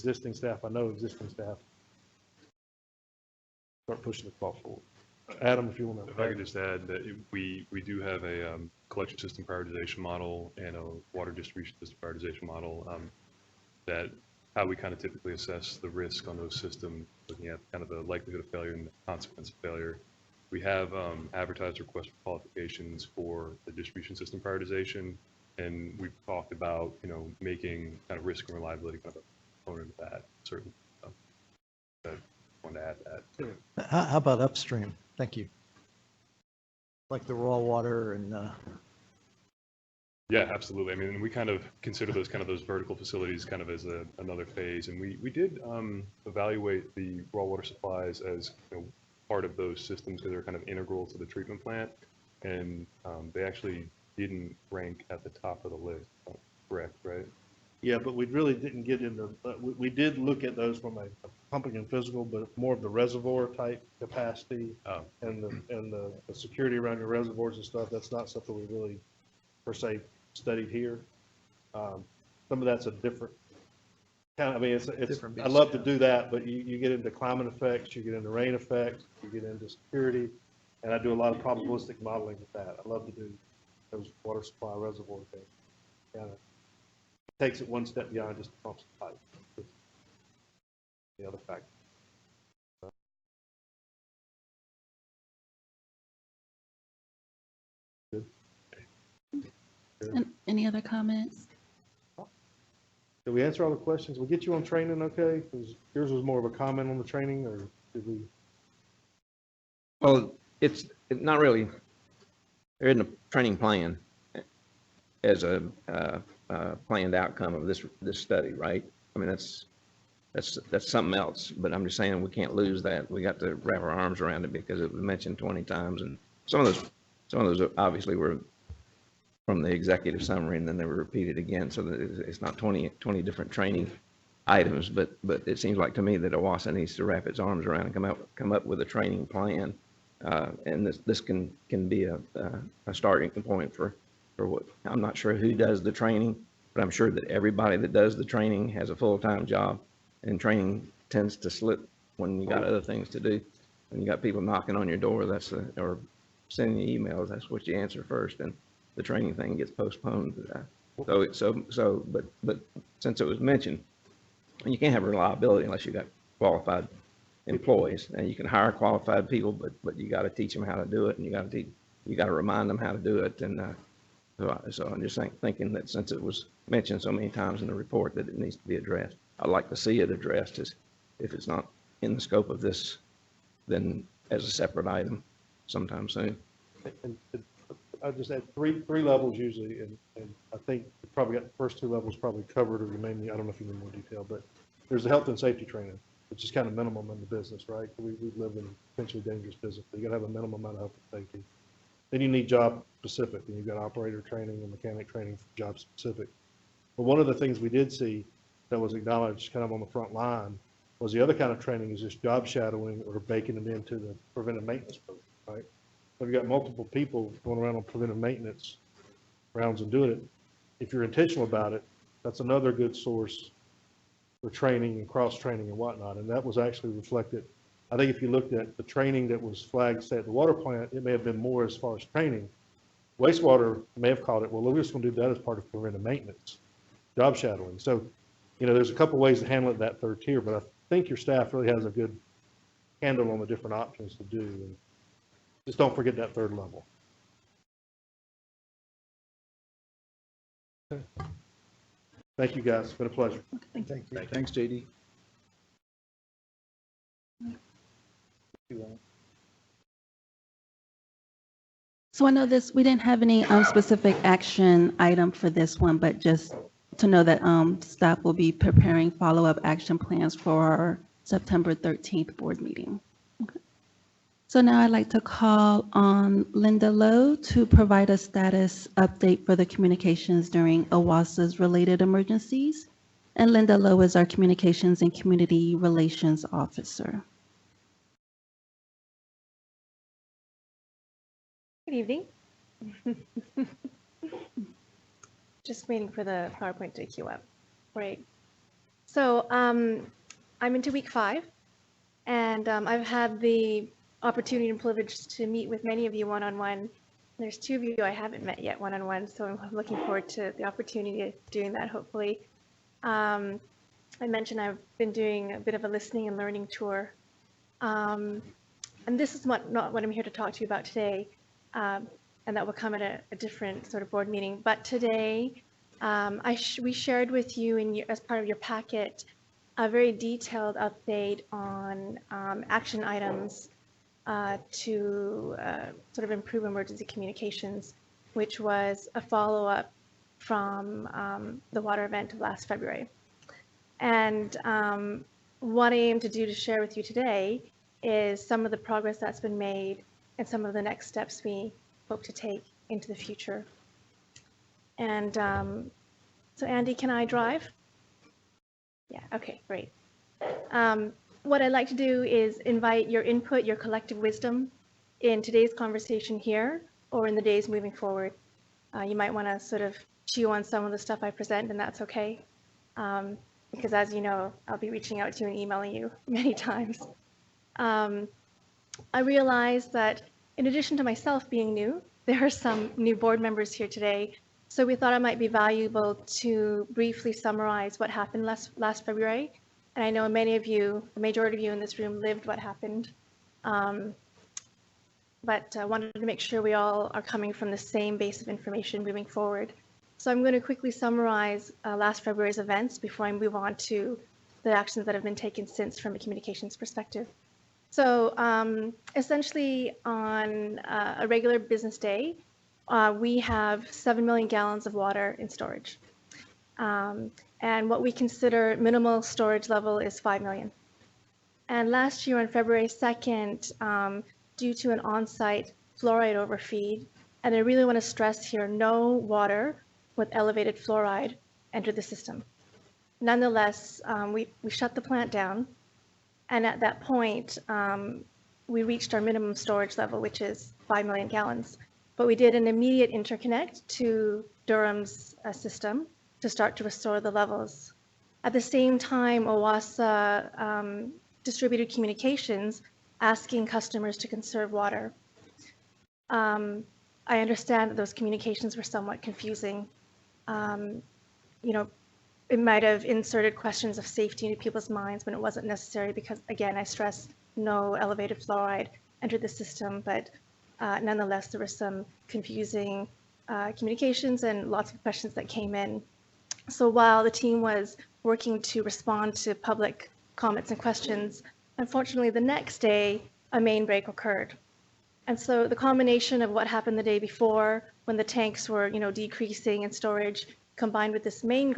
know existing staff start pushing the ball forward. Adam, if you want to. If I could just add that we do have a collection system prioritization model and a water distribution system prioritization model that how we kind of typically assess the risk on those systems, looking at kind of the likelihood of failure and the consequence of failure. We have advertised requests for qualifications for the distribution system prioritization, and we've talked about, making kind of risk and reliability kind of a component of that, certainly. I wanted to add that. How about upstream? Thank you. Like the raw water and. Yeah, absolutely. I mean, we kind of consider those vertical facilities kind of as another phase, and we did evaluate the raw water supplies as part of those systems because they're kind of integral to the treatment plant, and they actually didn't rank at the top of the list. Correct, right? Yeah, but we really didn't get into, we did look at those from a pumping and physical, but more of the reservoir type capacity and the security around your reservoirs and stuff. That's not something we really per se studied here. Some of that's a different kind of, I love to do that, but you get into climate effects, you get into rain effects, you get into security, and I do a lot of probabilistic modeling with that. I love to do those water supply reservoir things. Kind of takes it one step beyond just pumps the pipe. The other factor. Good. And any other comments? Did we answer all the questions? We get you on training, okay? Because yours was more of a comment on the training, or did we? Well, it's not really, there isn't a training plan as a planned outcome of this study, right? I mean, that's something else, but I'm just saying we can't lose that. We got to wrap our arms around it because it was mentioned 20 times, and some of those obviously were from the executive summary, and then they were repeated again. So that it's not 20 different training items, but it seems like to me that OWASA needs to wrap its arms around and come up with a training plan, and this can be a starting point for for what, I'm not sure who does the training, but I'm sure that everybody that does the training has a full-time job, and training tends to slip when you got other things to do. When you got people knocking on your door, or sending you emails, that's what you answer first, and the training thing gets postponed. But since it was mentioned, you can't have reliability unless you got qualified employees, and you can hire qualified people, but you got to teach them how to do it, and you got to remind them how to do it. And so I'm just thinking that since it was mentioned so many times in the report that it needs to be addressed, I'd like to see it addressed. As if it's not in the scope of this, then as a separate item sometime soon. And I just add three levels usually, and I think we probably got the first two levels probably covered, or maybe, I don't know if you need more detail, but there's the health and safety training, which is kind of minimum in the business, right? We live in potentially dangerous business, but you gotta have a minimum amount of health and safety. Then you need job specific, and you've got operator training and mechanic training for job specific. But one of the things we did see that was acknowledged kind of on the front line was the other kind of training is just job shadowing or baking it into the preventive maintenance program, right? So you've got multiple people going around on preventive maintenance rounds and doing it. If you're intentional about it, that's another good source for training and cross-training and whatnot. And that was actually reflected. I think if you looked at the training that was flagged, say, at the water plant, it may have been more as far as training. Wastewater may have called it, well, we're just going to do that as part of preventive maintenance, job shadowing. So, there's a couple ways to handle it that third tier, but I think your staff really has a good handle on the different options to do. And just don't forget that third level. Okay. Thank you, guys. It's been a pleasure. Thank you. Thanks, JD. So I know we didn't have any specific action item for this one, but just to know that staff will be preparing follow-up action plans for our September 13th board meeting. Okay. So now I'd like to call on Linda Lowe to provide a status update for the communications during OWASA's related emergencies. And Linda Lowe is our Communications and Community Relations Officer. Good evening. Just waiting for the PowerPoint to queue up. Great. So I'm into week 5, and I've had the opportunity and privilege to meet with many of you one-on-one. There's 2 of you I haven't met yet one-on-one, so I'm looking forward to the opportunity of doing that, hopefully. I mentioned I've been doing a bit of a listening and learning tour. And this is not what I'm here to talk to you about today. And that will come at a different sort of board meeting. But today, we shared with you as part of your packet a very detailed update on action items to sort of improve emergency communications, which was a follow-up from the water event of last February. And what I aim to do to share with you today is some of the progress that's been made and some of the next steps we hope to take into the future. And so Andy, can I drive? Yeah, okay, great. What I'd like to do is invite your input, your collective wisdom in today's conversation here or in the days moving forward. You might want to sort of chew on some of the stuff I present, and that's okay. Because as you know, I'll be reaching out to you and emailing you many times. I realize that in addition to myself being new, there are some new board members here today. So we thought it might be valuable to briefly summarize what happened last February. And I know many of you, the majority of you in this room lived what happened. But I wanted to make sure we all are coming from the same base of information moving forward. So I'm going to quickly summarize last February's events before I move on to the actions that have been taken since from a communications perspective. So essentially on a regular business day, we have 7 million gallons of water in storage. And what we consider minimal storage level is 5 million. And last year on February 2nd, due to an on-site fluoride overfeed, and I really want to stress here, no water with elevated fluoride entered the system. Nonetheless, we shut the plant down. And at that point, we reached our minimum storage level, which is 5 million gallons. but we did an immediate interconnect to Durham's system to start to restore the levels. At the same time, OWASA distributed communications asking customers to conserve water. I understand that those communications were somewhat confusing. You know, it might have inserted questions of safety into people's minds when it wasn't necessary because, again, I stress no elevated fluoride entered the system, but nonetheless, there were some confusing communications and lots of questions that came in. So while the team was working to respond to public comments and questions, unfortunately, the next day, a main break occurred. And so the combination of what happened the day before, when the tanks were, decreasing in storage, combined with this main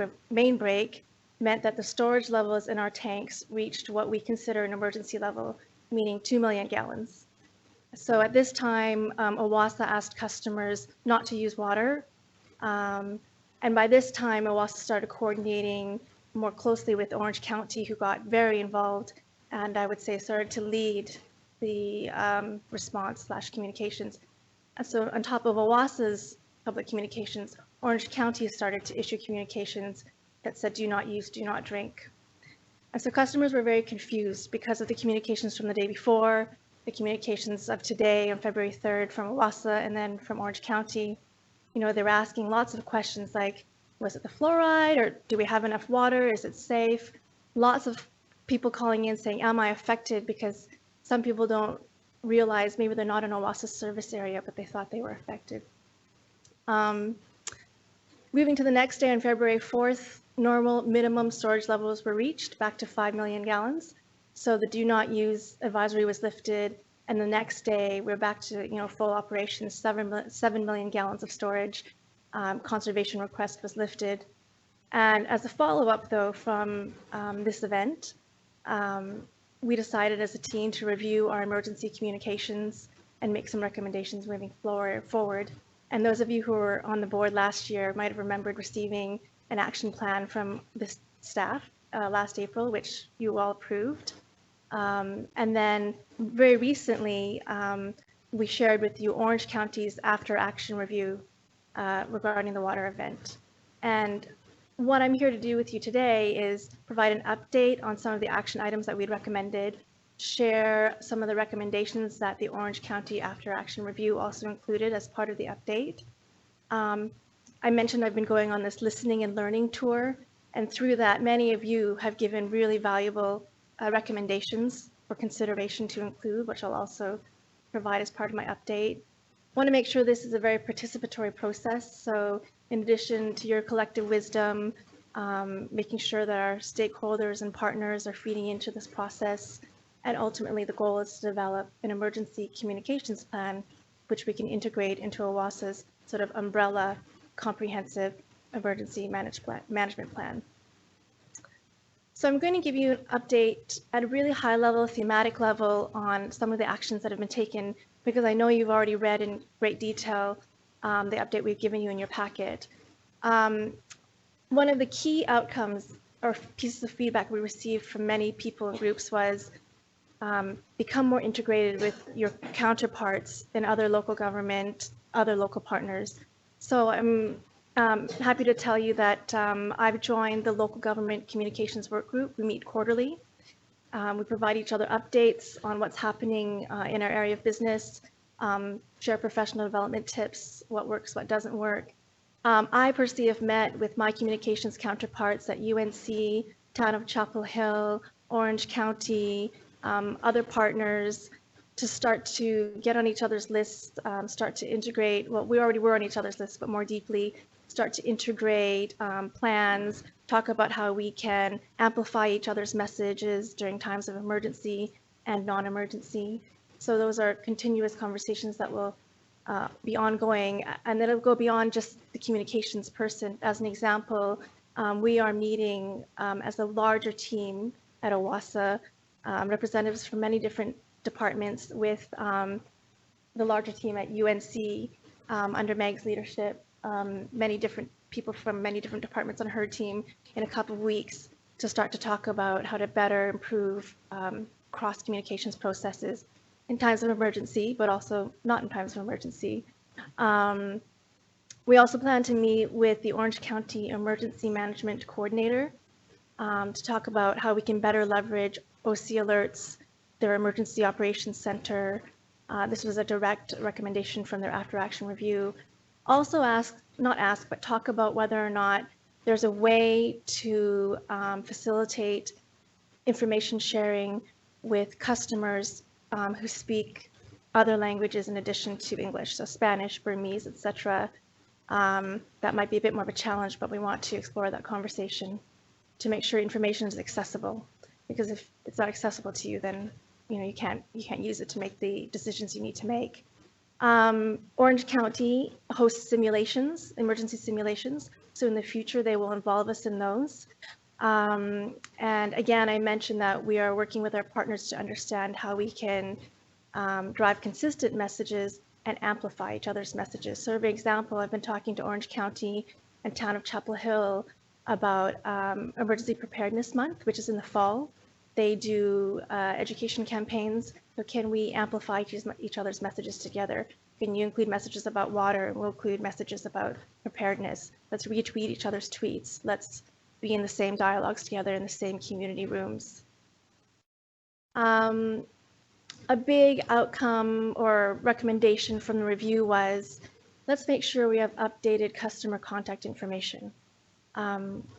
break, meant that the storage levels in our tanks reached what we consider an emergency level, meaning 2 million gallons. So at this time, OWASA asked customers not to use water. And by this time, OWASA started coordinating more closely with Orange County, who got very involved, and I would say started to lead the response/communications. And so on top of OWASA's public communications, Orange County started to issue communications that said, do not use, do not drink. And so customers were very confused because of the communications from the day before, the communications of today on February 3rd from OWASA and then from Orange County. They were asking lots of questions like, was it the fluoride, or do we have enough water? Is it safe? Lots of people calling in saying, am I affected? Because some people don't realize maybe they're not in OWASA service area, but they thought they were affected. Moving to the next day on February 4th, normal minimum storage levels were reached back to 5 million gallons. So the do not use advisory was lifted. And the next day we're back to, full operation, 7 million gallons of storage. Conservation request was lifted. And as a follow-up though from this event, we decided as a team to review our emergency communications and make some recommendations moving forward. And those of you who were on the board last year might have remembered receiving an action plan from the staff last April, which you all approved. And then very recently, we shared with you Orange County's after action review regarding the water event. And what I'm here to do with you today is provide an update on some of the action items that we'd recommended, share some of the recommendations that the Orange County after action review also included as part of the update. I mentioned I've been going on this listening and learning tour, and through that, many of you have given really valuable recommendations for consideration to include, which I'll also provide as part of my update. I want to make sure this is a very participatory process. So in addition to your collective wisdom, making sure that our stakeholders and partners are feeding into this process. And ultimately, the goal is to develop an emergency communications plan, which we can integrate into OWASA's sort of umbrella comprehensive emergency management plan. So I'm going to give you an update at a really high level, thematic level on some of the actions that have been taken, because I know you've already read in great detail the update we've given you in your packet. One of the key outcomes or pieces of feedback we received from many people and groups was become more integrated with your counterparts in other local government, other local partners. So I'm happy to tell you that I've joined the local government communications work group. We meet quarterly. We provide each other updates on what's happening in our area of business, share professional development tips, what works, what doesn't work. I personally have met with my communications counterparts at UNC, Town of Chapel Hill, Orange County, other partners to start to get on each other's lists, start to integrate, well, we already were on each other's lists, but more deeply, start to integrate plans, talk about how we can amplify each other's messages during times of emergency and non-emergency. So those are continuous conversations that will be ongoing, and then it'll go beyond just the communications person. As an example, we are meeting as a larger team at OWASA, representatives from many different departments with the larger team at UNC under Meg's leadership, many different people from many different departments on her team in a couple of weeks to start to talk about how to better improve cross communications processes in times of emergency, but also not in times of emergency, We also plan to meet with the Orange County Emergency Management Coordinator to talk about how we can better leverage OC alerts, their Emergency Operations Center. This was a direct recommendation from their after action review. Also not ask, but talk about whether or not there's a way to facilitate information sharing with customers who speak other languages in addition to English, so Spanish, Burmese, etc. That might be a bit more of a challenge, but we want to explore that conversation to make sure information is accessible. Because if it's not accessible to you, then you can't use it to make the decisions you need to make. Orange County hosts simulations, emergency simulations. So in the future, they will involve us in those. And again, I mentioned that we are working with our partners to understand how we can drive consistent messages and amplify each other's messages. So for example, I've been talking to Orange County and Town of Chapel Hill about Emergency Preparedness Month, which is in the fall. They do education campaigns. So can we amplify each other's messages together? Can you include messages about water? And we'll include messages about preparedness. Let's retweet each other's tweets. Let's be in the same dialogues together in the same community rooms. A big outcome or recommendation from the review was, let's make sure we have updated customer contact information.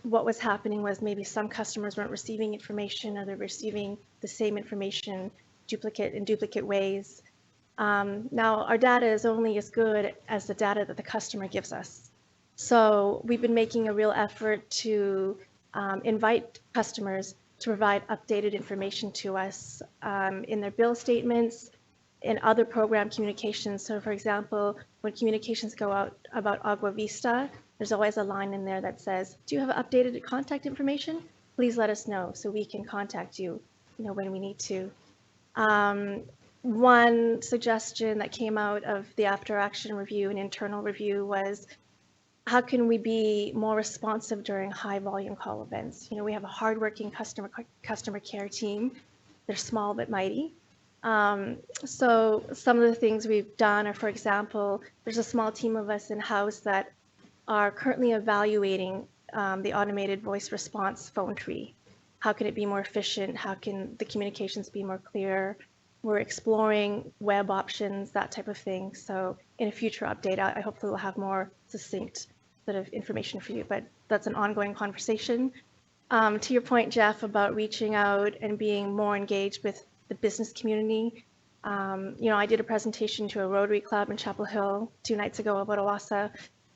What was happening was maybe some customers weren't receiving information, or they're receiving the same information in duplicate ways. Now, our data is only as good as the data that the customer gives us. So we've been making a real effort to invite customers to provide updated information to us in their bill statements, in other program communications. So for example, when communications go out about Agua Vista, there's always a line in there that says, do you have updated contact information? Please let us know so we can contact you, when we need to. One suggestion that came out of the after action review and internal review was, how can we be more responsive during high volume call events? We have a hardworking customer care team. They're small but mighty. So some of the things we've done are, for example, there's a small team of us in-house that are currently evaluating the automated voice response phone tree. How can it be more efficient? How can the communications be more clear? We're exploring web options, that type of thing. So in a future update, I hopefully will have more succinct sort of information for you, but that's an ongoing conversation. To your point, Jeff, about reaching out and being more engaged with the business community. I did a presentation to a Rotary Club in Chapel Hill 2 nights ago about OWASA,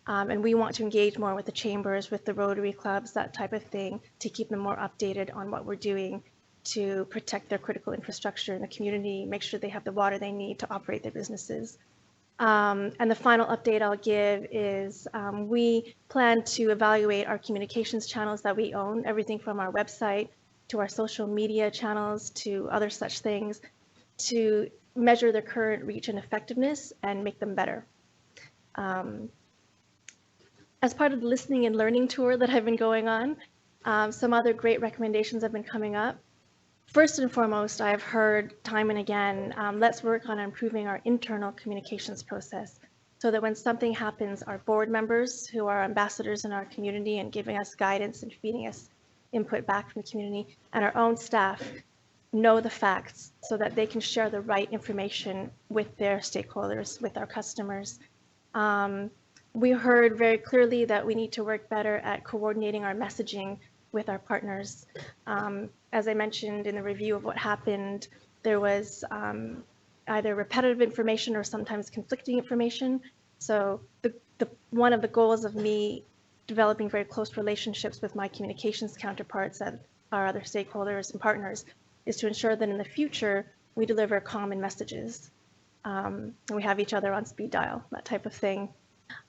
and we want to engage more with the chambers, with the Rotary Clubs, that type of thing, to keep them more updated on what we're doing to protect their critical infrastructure in the community, make sure they have the water they need to operate their businesses. And the final update I'll give is we plan to evaluate our communications channels that we own, everything from our website to our social media channels to other such things, to measure their current reach and effectiveness and make them better. As part of the listening and learning tour that I've been going on, some other great recommendations have been coming up. First and foremost, I've heard time and again, let's work on improving our internal communications process so that when something happens, our board members, who are ambassadors in our community and giving us guidance and feeding us input back from the community, and our own staff know the facts so that they can share the right information with their stakeholders, with our customers. We heard very clearly that we need to work better at coordinating our messaging with our partners. As I mentioned in the review of what happened, there was either repetitive information or sometimes conflicting information. So one of the goals of me developing very close relationships with my communications counterparts and our other stakeholders and partners is to ensure that in the future we deliver common messages. And we have each other on speed dial, that type of thing.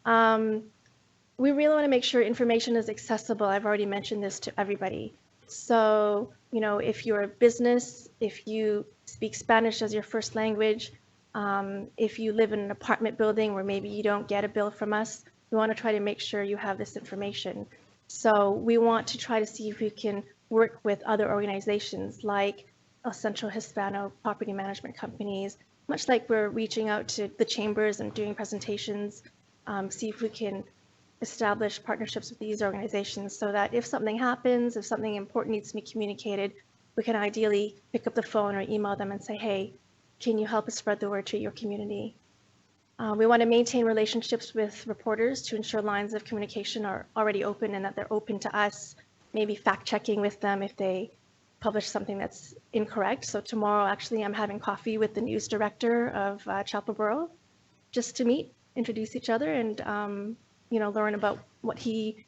We really want to make sure information is accessible. I've already mentioned this to everybody. So, if you're a business, if you speak Spanish as your first language, if you live in an apartment building where maybe you don't get a bill from us, we want to try to make sure you have this information. So we want to try to see if we can work with other organizations like Central Hispano property management companies, much like we're reaching out to the chambers and doing presentations, see if we can establish partnerships with these organizations so that if something happens, if something important needs to be communicated, we can ideally pick up the phone or email them and say, hey, can you help us spread the word to your community? We want to maintain relationships with reporters to ensure lines of communication are already open and that they're open to us, maybe fact checking with them if they publish something that's incorrect. So tomorrow, actually, I'm having coffee with the news director of Chapel Borough just to meet, introduce each other, and learn about what he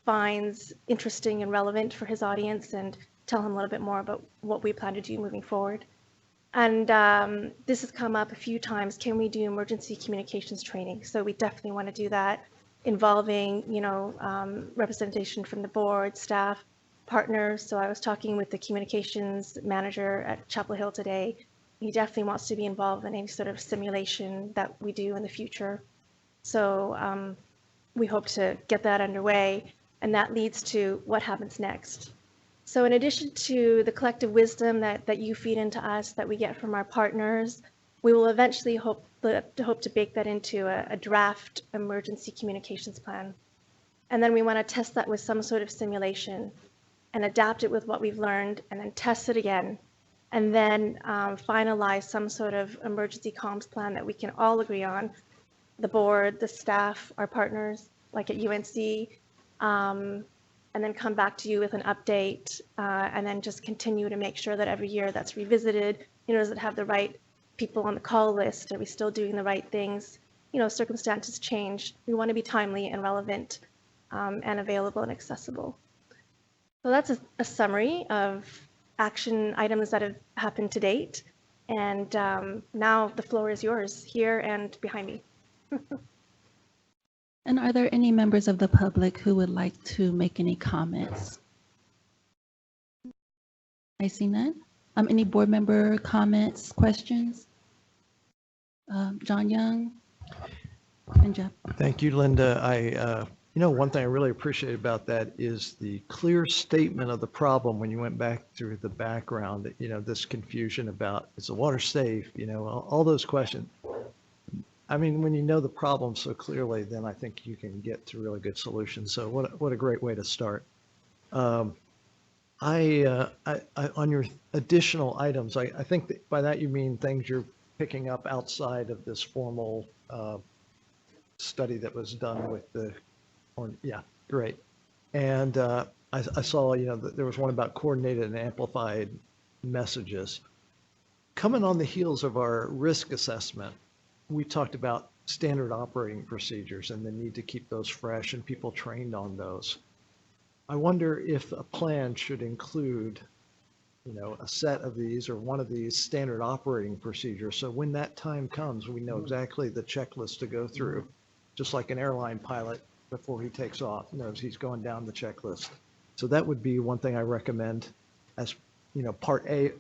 finds interesting and relevant for his audience, and tell him a little bit more about what we plan to do moving forward. And this has come up a few times. Can we do emergency communications training? So we definitely want to do that, involving, representation from the board, staff, partners. So I was talking with the communications manager at Chapel Hill today. He definitely wants to be involved in any sort of simulation that we do in the future. So we hope to get that underway, and that leads to what happens next. So in addition to the collective wisdom that you feed into us, that we get from our partners, we will eventually hope to bake that into a draft emergency communications plan. And then we want to test that with some sort of simulation and adapt it with what we've learned, and then test it again, and then finalize some sort of emergency comms plan that we can all agree on, the board, the staff, our partners, like at UNC, and then come back to you with an update, and then just continue to make sure that every year that's revisited. Does it have the right people on the call list? Are we still doing the right things? Circumstances change. We want to be timely and relevant, and available and accessible. So that's a summary of action items that have happened to date. And now the floor is yours, here and behind me. And are there any members of the public who would like to make any comments? I see none. Any board member comments, questions? John Young and Jeff. Thank you, Linda. One thing I really appreciate about that is the clear statement of the problem when you went back through the background, this confusion about, is the water safe, all those questions. I mean, when you know the problem so clearly, then I think you can get to really good solutions. So what a great way to start. On your additional items, I think that by that you mean things you're picking up outside of this formal study that was done with yeah, great. And I saw, that there was one about coordinated and amplified messages. Coming on the heels of our risk assessment, we talked about standard operating procedures and the need to keep those fresh and people trained on those. I wonder if a plan should include, a set of these or one of these standard operating procedures. So when that time comes, we know exactly the checklist to go through, just like an airline pilot before he takes off knows he's going down the checklist. So that would be one thing I recommend as, part A,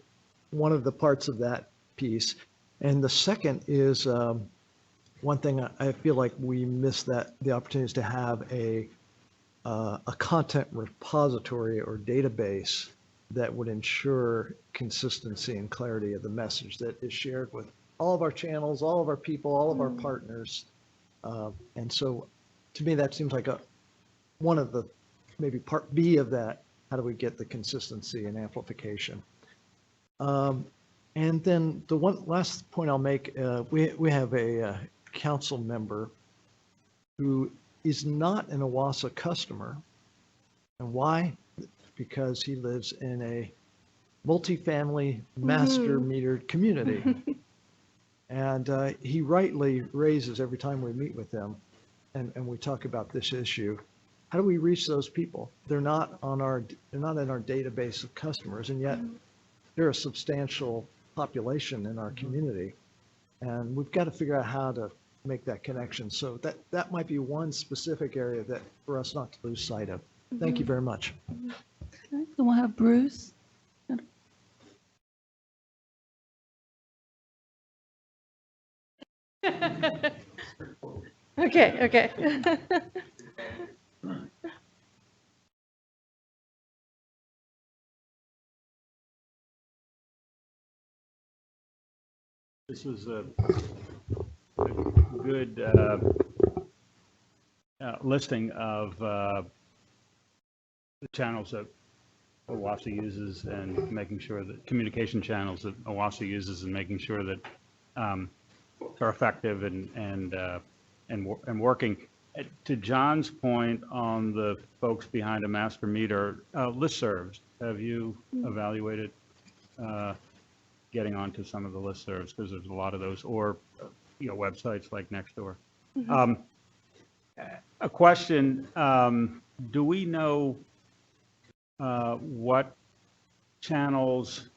one of the parts of that piece. And the second is one thing I feel like we missed the opportunities to have a content repository or database that would ensure consistency and clarity of the message that is shared with all of our channels, all of our people, all of our partners. And so to me, that seems like one of the, maybe part B of that, how do we get the consistency and amplification? And then the one last point I'll make, we have a council member who is not an OWASA customer. And why? Because he lives in a multifamily master metered community. And he rightly raises every time we meet with him and we talk about this issue. How do we reach those people? They're not in our database of customers, and yet they're a substantial population in our community. And we've got to figure out how to make that connection. So that might be one specific area that for us not to lose sight of. Thank you very much. Okay, so we'll have Bruce. Okay. This was a good listing of the channels that OWASA uses and making sure that communication channels that OWASA uses and making sure that are effective and working. To John's point on the folks behind a master meter, listservs, have you evaluated getting onto some of the listservs? Because there's a lot of those, or websites like Nextdoor. A question, do we know what channels,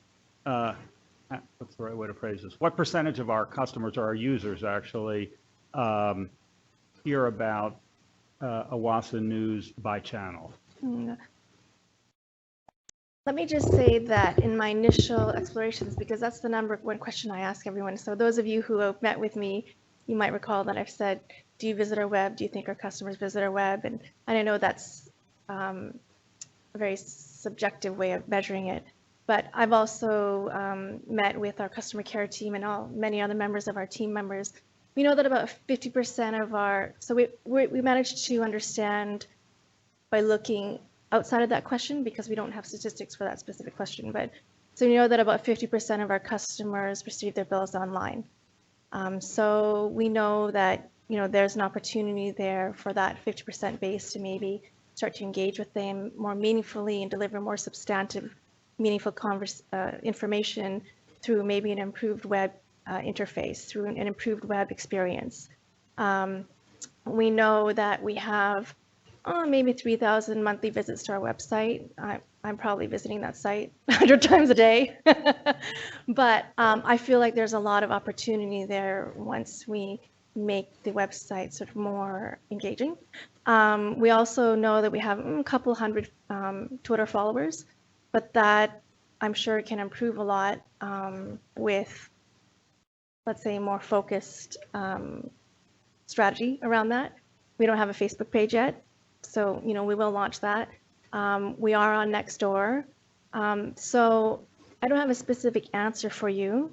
what's the right way to phrase this? What percentage of our customers or our users actually hear about OWASA news by channel? Let me just say that in my initial explorations, because that's the number one question I ask everyone. So those of you who have met with me, you might recall that I've said, do you visit our web? Do you think our customers visit our web? And I know that's a very subjective way of measuring it. But I've also met with our customer care team and many other members of our team members. We know that about 50% of our, so we managed to understand by looking outside of that question, because we don't have statistics for that specific question, but so we know that about 50% of our customers receive their bills online. So we know that, there's an opportunity there for that 50% base to maybe start to engage with them more meaningfully and deliver more substantive, meaningful information through maybe an improved web interface, through an improved web experience. We know that we have maybe 3,000 monthly visits to our website. I'm probably visiting that site 100 times a day. But I feel like there's a lot of opportunity there once we make the website sort of more engaging. We also know that we have a couple hundred Twitter followers, but that I'm sure it can improve a lot with, let's say, more focused strategy around that. We don't have a Facebook page yet, so we will launch that. We are on Nextdoor, so I don't have a specific answer for you.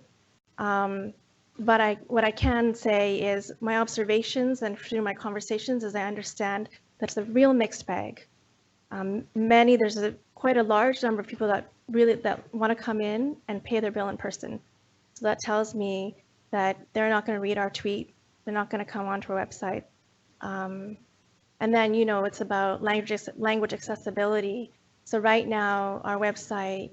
But what I can say is my observations and through my conversations is I understand that's a real mixed bag. There's quite a large number of people that want to come in and pay their bill in person. So that tells me that they're not going to read our tweet. They're not going to come onto our website. And then, it's about language accessibility. So right now, our website,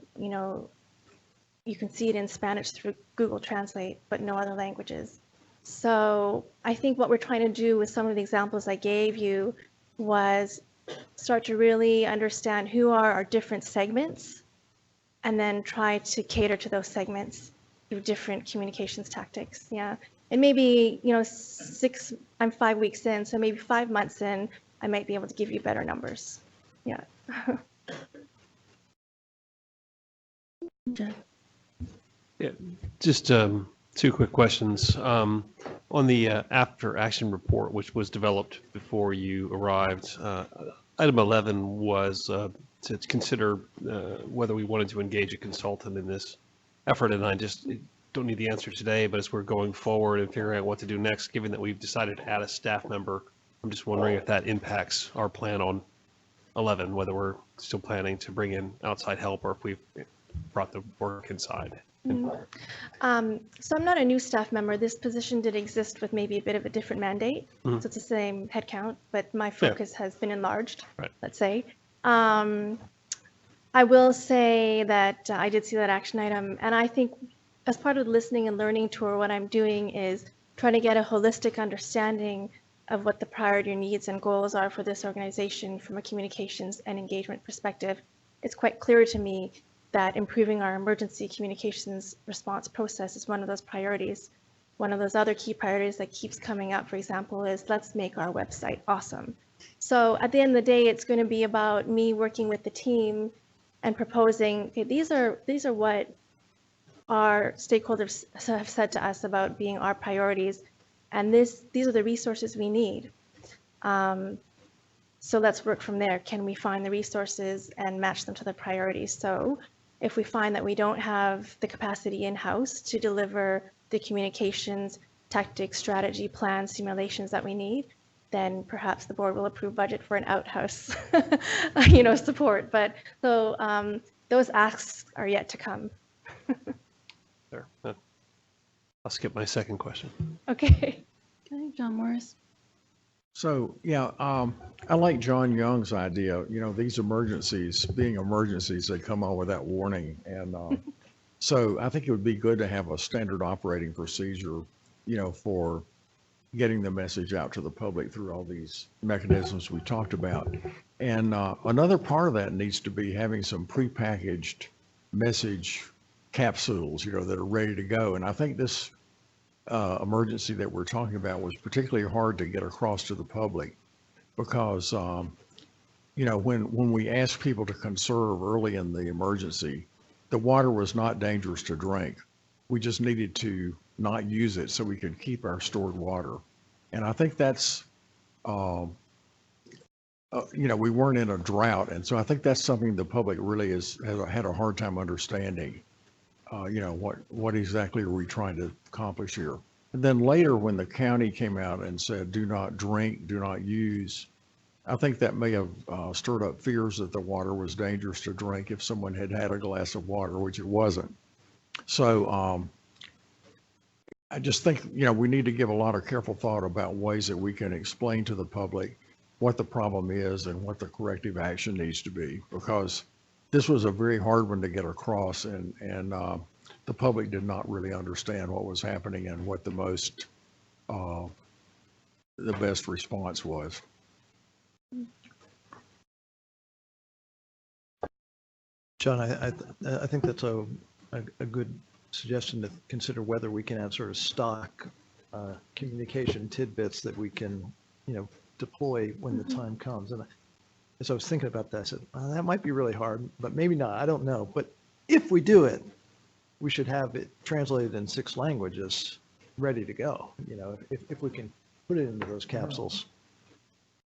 you can see it in Spanish through Google Translate, but no other languages. So I think what we're trying to do with some of the examples I gave you was start to really understand who are our different segments and then try to cater to those segments through different communications tactics. Yeah. And maybe, I'm 5 weeks in, so maybe 5 months in, I might be able to give you better numbers. Yeah. Yeah, just 2 quick questions. On the after action report, which was developed before you arrived, item 11 was to consider whether we wanted to engage a consultant in this effort, and I just don't need the answer today, but as we're going forward and figuring out what to do next, given that we've decided to add a staff member, I'm just wondering if that impacts our plan on 11, whether we're still planning to bring in outside help or if we've brought the work inside. So I'm not a new staff member. This position did exist with maybe a bit of a different mandate. So it's the same headcount, but my focus has been enlarged, let's say. I will say that I did see that action item, and I think as part of the listening and learning tour, what I'm doing is trying to get a holistic understanding of what the priority needs and goals are for this organization from a communications and engagement perspective. It's quite clear to me that improving our emergency communications response process is one of those priorities. One of those other key priorities that keeps coming up, for example, is let's make our website awesome. So at the end of the day, it's going to be about me working with the team and proposing, okay, these are what our stakeholders have said to us about being our priorities, and these are the resources we need. So let's work from there. Can we find the resources and match them to the priorities? So if we find that we don't have the capacity in-house to deliver the communications, tactics, strategy, plans, simulations that we need, then perhaps the board will approve budget for an outhouse, support. But so those asks are yet to come. There. I'll skip my second question. Okay. Okay, John Morris. So, yeah, I like John Young's idea, these emergencies, being emergencies, they come on without warning. And so I think it would be good to have a standard operating procedure, for getting the message out to the public through all these mechanisms we talked about. And another part of that needs to be having some prepackaged message capsules, that are ready to go. And I think this emergency that we're talking about was particularly hard to get across to the public because, when we asked people to conserve early in the emergency, the water was not dangerous to drink. We just needed to not use it so we could keep our stored water. And I think that's, we weren't in a drought. And so I think that's something the public really has had a hard time understanding. What exactly are we trying to accomplish here? And then later, when the county came out and said, do not drink, do not use, I think that may have stirred up fears that the water was dangerous to drink if someone had had a glass of water, which it wasn't. So I just think, we need to give a lot of careful thought about ways that we can explain to the public what the problem is and what the corrective action needs to be, because this was a very hard one to get across, and the public did not really understand what was happening and what the best response was. John, I think that's a good suggestion to consider whether we can have sort of stock communication tidbits that we can, deploy when the time comes. And as I was thinking about that, I said, well, that might be really hard, but maybe not. I don't know. But if we do it, we should have it translated in 6 languages ready to go, if we can put it into those capsules.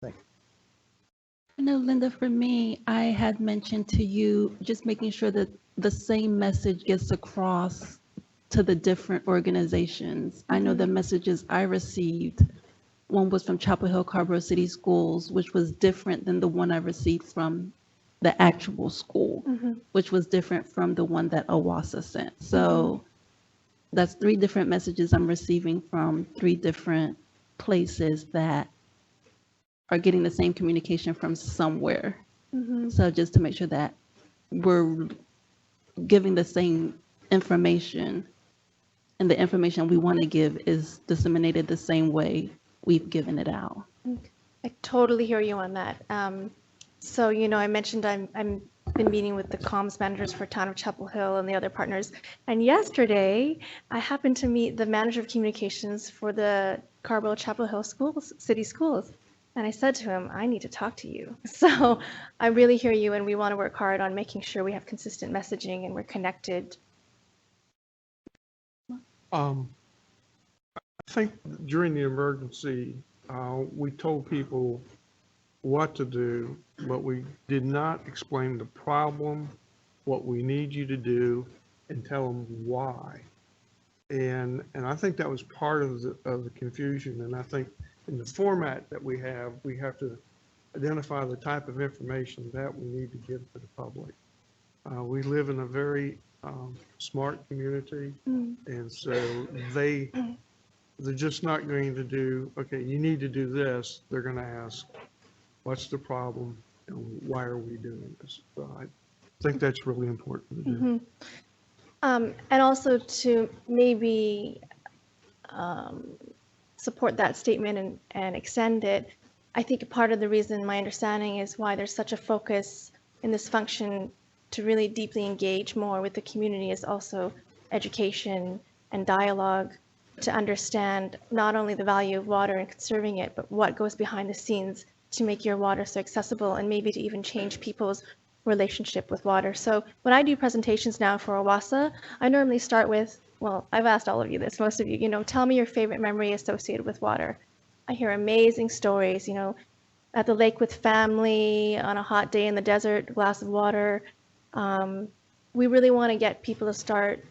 Thank you. Linda, for me, I had mentioned to you just making sure that the same message gets across to the different organizations. I know the messages I received, one was from Chapel Hill Carborough City Schools, which was different than the one I received from the actual school, which was different from the one that OWASA sent. So that's 3 different messages I'm receiving from 3 different places that are getting the same communication from somewhere. So just to make sure that we're giving the same information and the information we want to give is disseminated the same way we've given it out. I totally hear you on that. So, I mentioned I'm been meeting with the comms managers for Town of Chapel Hill and the other partners. And yesterday, I happened to meet the manager of communications for the Carborough Chapel Hill City Schools. And I said to him, I need to talk to you. So I really hear you, and we want to work hard on making sure we have consistent messaging and we're connected. I think during the emergency, we told people what to do, but we did not explain the problem, what we need you to do, and tell them why. And I think that was part of the confusion. And I think in the format that we have to identify the type of information that we need to give to the public. We live in a very smart community, and so they're just not going to do, okay, you need to do this. They're going to ask, what's the problem and why are we doing this? So I think that's really important to do. And also to maybe support that statement and extend it, I think part of the reason, my understanding, is why there's such a focus in this function to really deeply engage more with the community is also education and dialogue to understand not only the value of water and conserving it, but what goes behind the scenes to make your water so accessible and maybe to even change people's relationship with water. So when I do presentations now for OWASA, I normally start with, well, I've asked all of you this, most of you, tell me your favorite memory associated with water. I hear amazing stories, at the lake with family, on a hot day in the desert, a glass of water. we really want to get people to start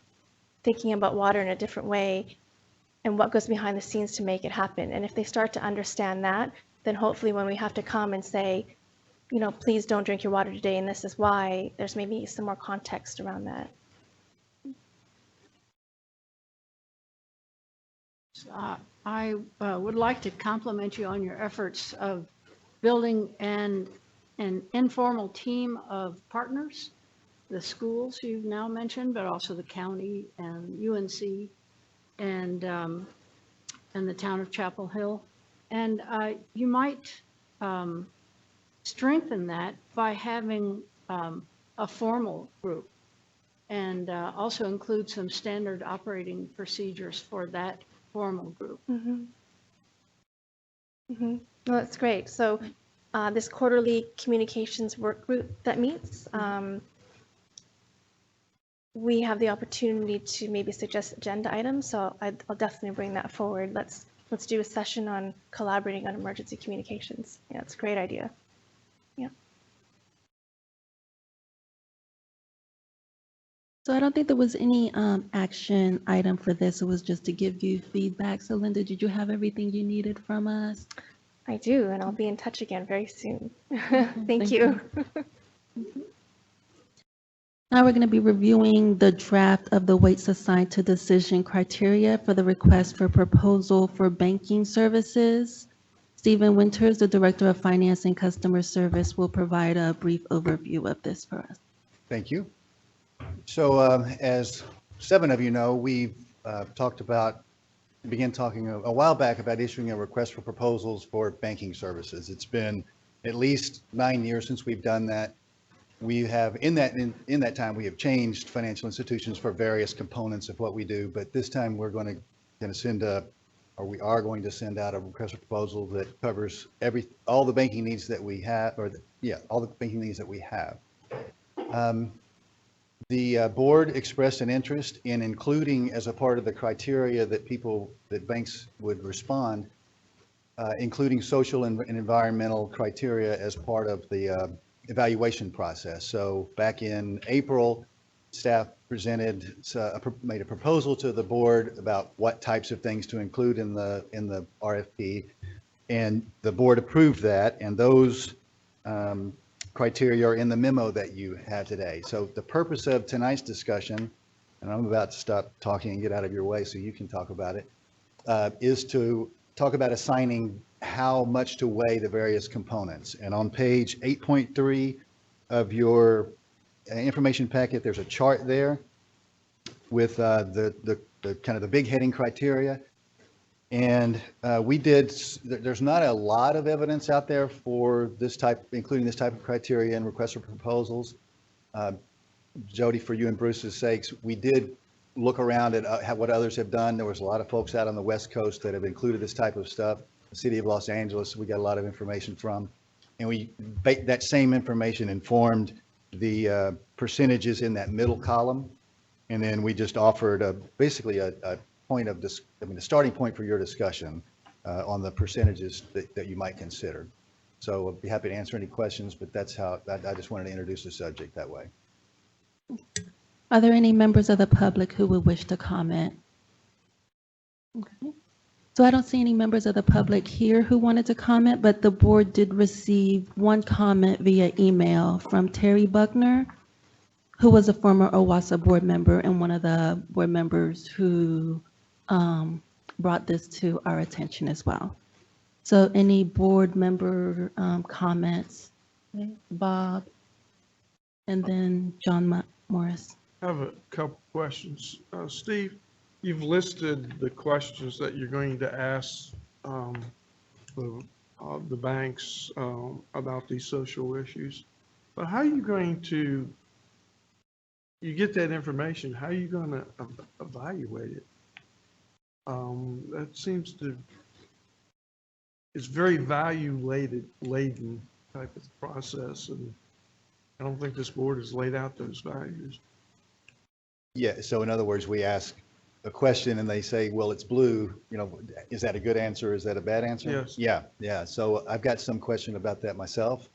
thinking about water in a different way and what goes behind the scenes to make it happen. And if they start to understand that, then hopefully when we have to come and say, you know, please don't drink your water today, and this is why, there's maybe some more context around that. I would like to compliment you on your efforts of building an informal team of partners, the schools you've now mentioned, but also the county and UNC and the town of Chapel Hill. And you might strengthen that by having a formal group and also include some standard operating procedures for that formal group. Mm-hmm. Mm-hmm. Well, that's great. So this quarterly communications work group that meets, we have the opportunity to maybe suggest agenda items. So I'll definitely bring that forward. Let's do a session on collaborating on emergency communications. Yeah, it's a great idea. Yeah. So I don't think there was any action item for this. It was just to give you feedback. So Linda, did you have everything you needed from us? I do, and I'll be in touch again very soon. Thank Thank you. Now we're going to be reviewing the draft of the weights assigned to decision criteria for the request for proposal for banking services. Stephen Winters, the Director of Finance and Customer Service, will provide a brief overview of this for us. Thank you. So as 7 of you know, we've began talking a while back about issuing a request for proposals for banking services. It's been at least 9 years since we've done that. We have, in that time, we have changed financial institutions for various components of what we do, but this time we're going to send we are going to send out a request for proposal that covers all the banking needs that we have, all the banking needs that we have. The board expressed an interest in including as a part of the criteria that banks would respond, including social and environmental criteria as part of the evaluation process. So back in April, staff made a proposal to the board about what types of things to include in the RFP, and the board approved that, and those criteria are in the memo that you have today. So the purpose of tonight's discussion, and I'm about to stop talking and get out of your way so you can talk about it, is to talk about assigning how much to weigh the various components. And on page 8.3 of your information packet, there's a chart there with the kind of the big heading criteria. And there's not a lot of evidence out there for including this type of criteria in requests for proposals. Jody, for you and Bruce's sakes, we did look around at what others have done. There was a lot of folks out on the West Coast that have included this type of stuff. The city of Los Angeles, we got a lot of information from. And that same information informed the percentages in that middle column. And then we just offered basically a point of this, a starting point for your discussion on the percentages that you might consider. So I'd be happy to answer any questions, but that's how, I just wanted to introduce the subject that way. Are there any members of the public who would wish to comment? Okay. So I don't see any members of the public here who wanted to comment, but the board did receive one comment via email from Terry Buckner, who was a former OWASA board member and one of the board members who brought this to our attention as well. So any board member comments? Okay. Bob, and then John Morris. I have a couple questions. Steve, you've listed the questions that you're going to ask the banks about these social issues. But how are you going to, you get that information, how are you going to evaluate it? That seems to, it's very value-laden type of process, and I don't think this board has laid out those values. Yeah, so in other words, we ask a question and they say, well, it's blue, is that a good answer? Is that a bad answer? Yes. Yeah. So I've got some question about that myself.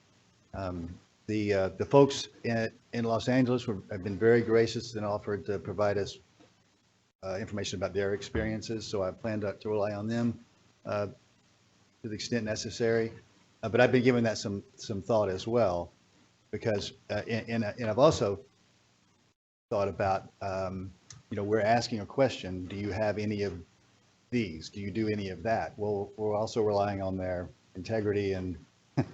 The folks in Los Angeles have been very gracious and offered to provide us information about their experiences, so I plan to rely on them to the extent necessary. But I've been giving that some thought as well, because, and I've also thought about, we're asking a question, do you have any of these? Do you do any of that? Well, we're also relying on their integrity, and kind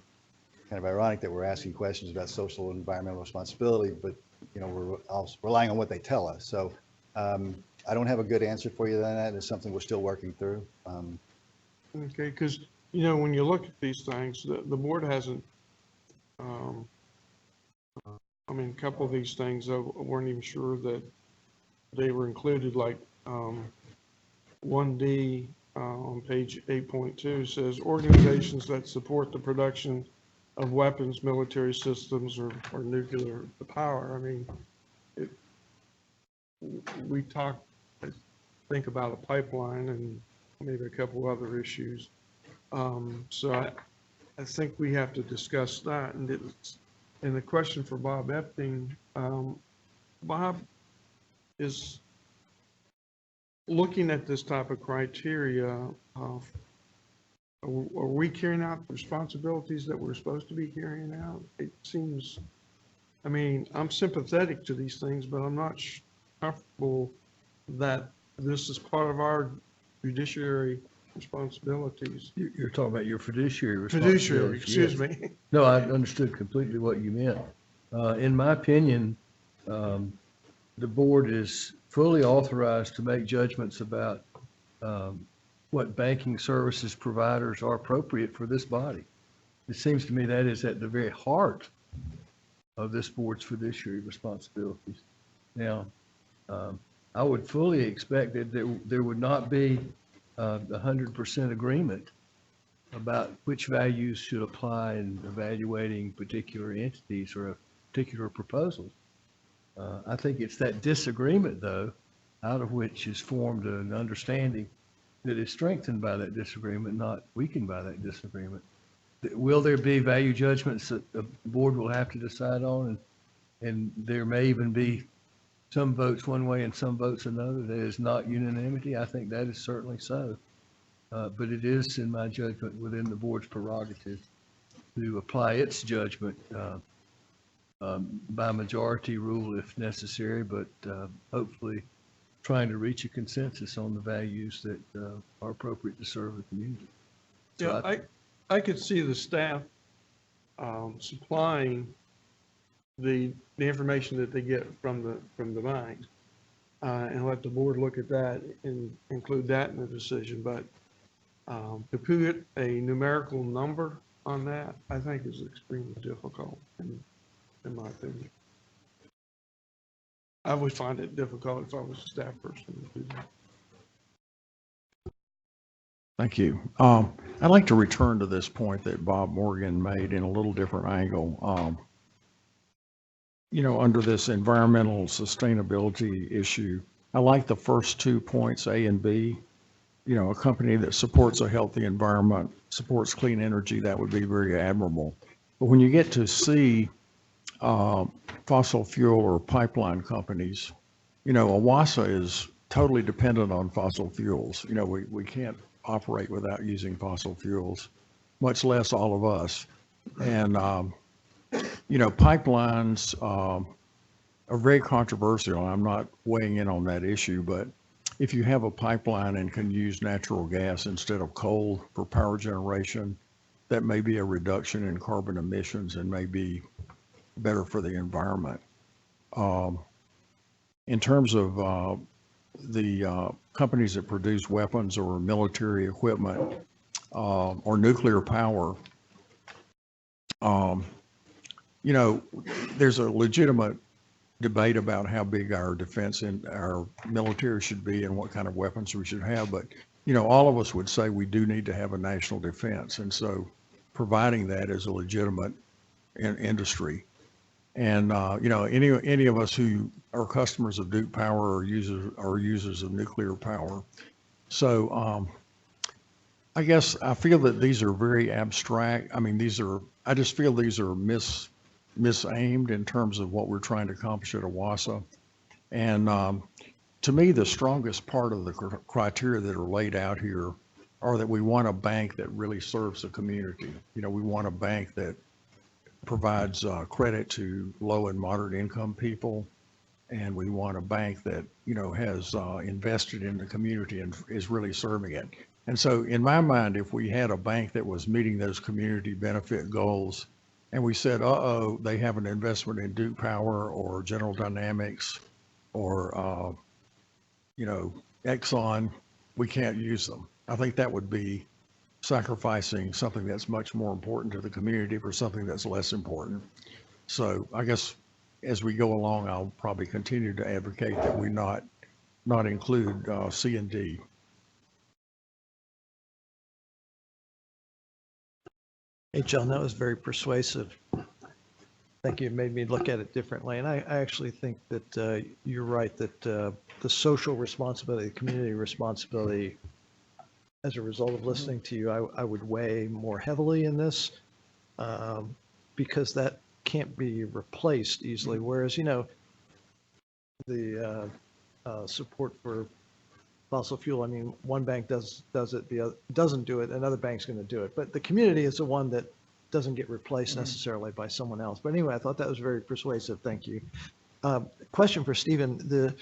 of ironic that we're asking questions about social and environmental responsibility, but, we're also relying on what they tell us. So I don't have a good answer for you on that. It's something we're still working through. Okay, because, when you look at these things, the board hasn't, a couple of these things, I weren't even sure that they were included, like 1D on page 8.2 says organizations that support the production of weapons, military systems, or nuclear power. We talked, I think, about a pipeline and maybe a couple other issues. So I think we have to discuss that. And the question for Bob Epting, Bob is looking at this type of criteria. Are we carrying out the responsibilities that we're supposed to be carrying out? It seems, I'm sympathetic to these things, but I'm not comfortable that this is part of our judiciary responsibilities. You're talking about your fiduciary Fiduciary, responsibilities. excuse Yes. me. No, I understood completely what you meant. In my opinion, the board is fully authorized to make judgments about what banking services providers are appropriate for this body. It seems to me that is at the very heart of this board's fiduciary responsibilities. Now, I would fully expect that there would not be 100% agreement about which values should apply in evaluating particular entities or particular proposals. I think it's that disagreement, though, out of which is formed an understanding that is strengthened by that disagreement, not weakened by that disagreement. Will there be value judgments that the board will have to decide on? And there may even be some votes one way and some votes another. There is not unanimity. I think that is certainly so. But it is, in my judgment, within the board's prerogative to apply its judgment by majority rule if necessary, but hopefully trying to reach a consensus on the values that are appropriate to serve the community. So Yeah, I could see the staff supplying the information that they get from the bank and let the board look at that and include that in the decision. But to put a numerical number on that, I think is extremely difficult in my opinion. I would find it difficult if I was a staff person to do that. Thank you. I'd like to return to this point that Bob Morgan made in a little different angle. Under this environmental sustainability issue, I like the first 2 points, A and B. A company that supports a healthy environment, supports clean energy, that would be very admirable. But when you get to C, fossil fuel or pipeline companies, OWASA is totally dependent on fossil fuels. We can't operate without using fossil fuels, much less all of us. And, pipelines are very controversial. I'm not weighing in on that issue, but if you have a pipeline and can use natural gas instead of coal for power generation, that may be a reduction in carbon emissions and may be better for the environment. In terms of the companies that produce weapons or military equipment or nuclear power, there's a legitimate debate about how big our defense and our military should be and what kind of weapons we should have. But, all of us would say we do need to have a national defense. And so providing that is a legitimate industry. And, any of us who are customers of Duke Power are users of nuclear power. So I guess I feel that these are very abstract. I just feel these are misaimed in terms of what we're trying to accomplish at OWASA. And to me, the strongest part of the criteria that are laid out here are that we want a bank that really serves the community. You know, we want a bank that provides credit to low and moderate income people. And we want a bank that, you know, has invested in the community and is really serving it. And so in my mind, if we had a bank that was meeting those community benefit goals and we said, uh-oh, they have an investment in Duke Power or General Dynamics or, you know, Exxon, we can't use them. I think that would be sacrificing something that's much more important to the community for something that's less important. So I guess as we go along, I'll probably continue to advocate that we not include C and D. Hey, John, that was very persuasive. Thank you. It made me look at it differently. And I actually think that you're right, that the social responsibility, the community responsibility, as a result of listening to you, I would weigh more heavily in this because that can't be replaced easily. Whereas, you know, the support for fossil fuel, I mean, one bank does it, the other doesn't do it, another bank's going to do it. But the community is the one that doesn't get replaced necessarily by someone else. But anyway, I thought that was very persuasive. Thank you. Question for Stephen.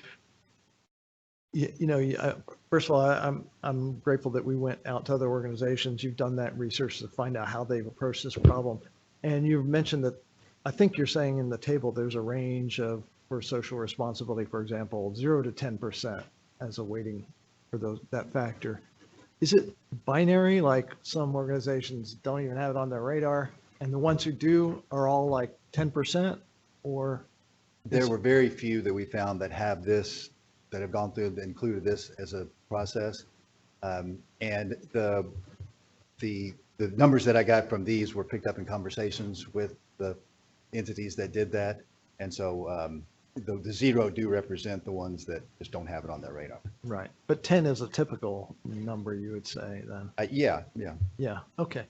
First of all, I'm grateful that we went out to other organizations. You've done that research to find out how they've approached this problem. And you've mentioned that, I think you're saying in the table, there's a range for social responsibility, for example, 0 to 10% as a weighting for that factor. Is it binary, like some organizations don't even have it on their radar, and the ones who do are all like 10%, or? There were very few that we found that have this, that have gone through and included this as a process. And the numbers that I got from these were picked up in conversations with the entities that did that. And so the 0 do represent the ones that just don't have it on their radar. Right. But 10 is a typical number, you would say then? Yeah. Yeah. Okay.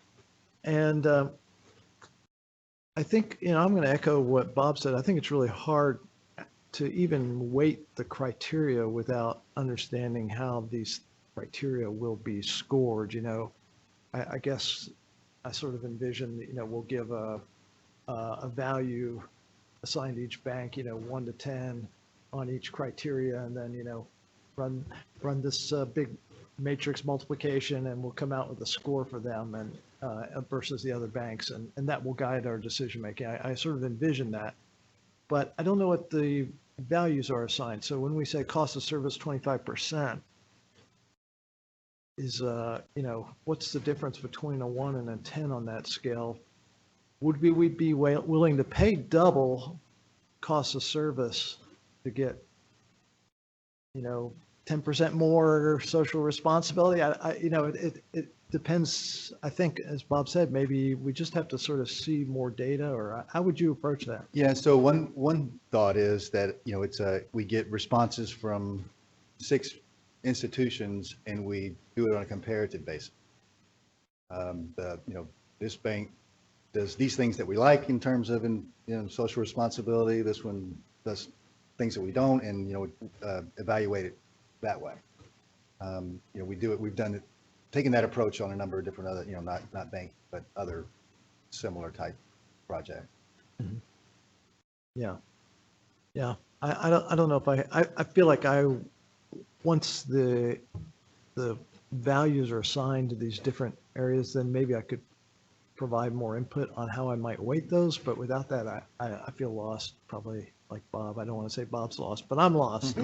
And I think, I'm going to echo what Bob said. I think it's really hard to even weight the criteria without understanding how these criteria will be scored. I guess I sort of envision that, we'll give a value assigned to each bank, 1 to 10 on each criteria, and then, run this big matrix multiplication, and we'll come out with a score for them and versus the other banks, and that will guide our decision making. I sort of envision that, but I don't know what the values are assigned. So when we say cost of service 25%, is what's the difference between a 1 and a 10 on that scale? Would we be willing to pay double cost of service to get 10% more social responsibility? It depends. I think, as Bob said, maybe we just have to sort of see more data, or how would you approach that? Yeah, so one thought is that, we get responses from 6 institutions and we do it on a comparative basis. This bank does these things that we like in terms of social responsibility. This one does things that we don't, and evaluate it that way. We do it. We've done it, taken that approach on a number of different other, not bank, but other similar type projects. Mm-hmm. Yeah. I don't know if I feel like once the values are assigned to these different areas, then maybe I could provide more input on how I might weight those. But without that, I feel lost, probably like Bob. I don't want to say Bob's lost, but I'm lost.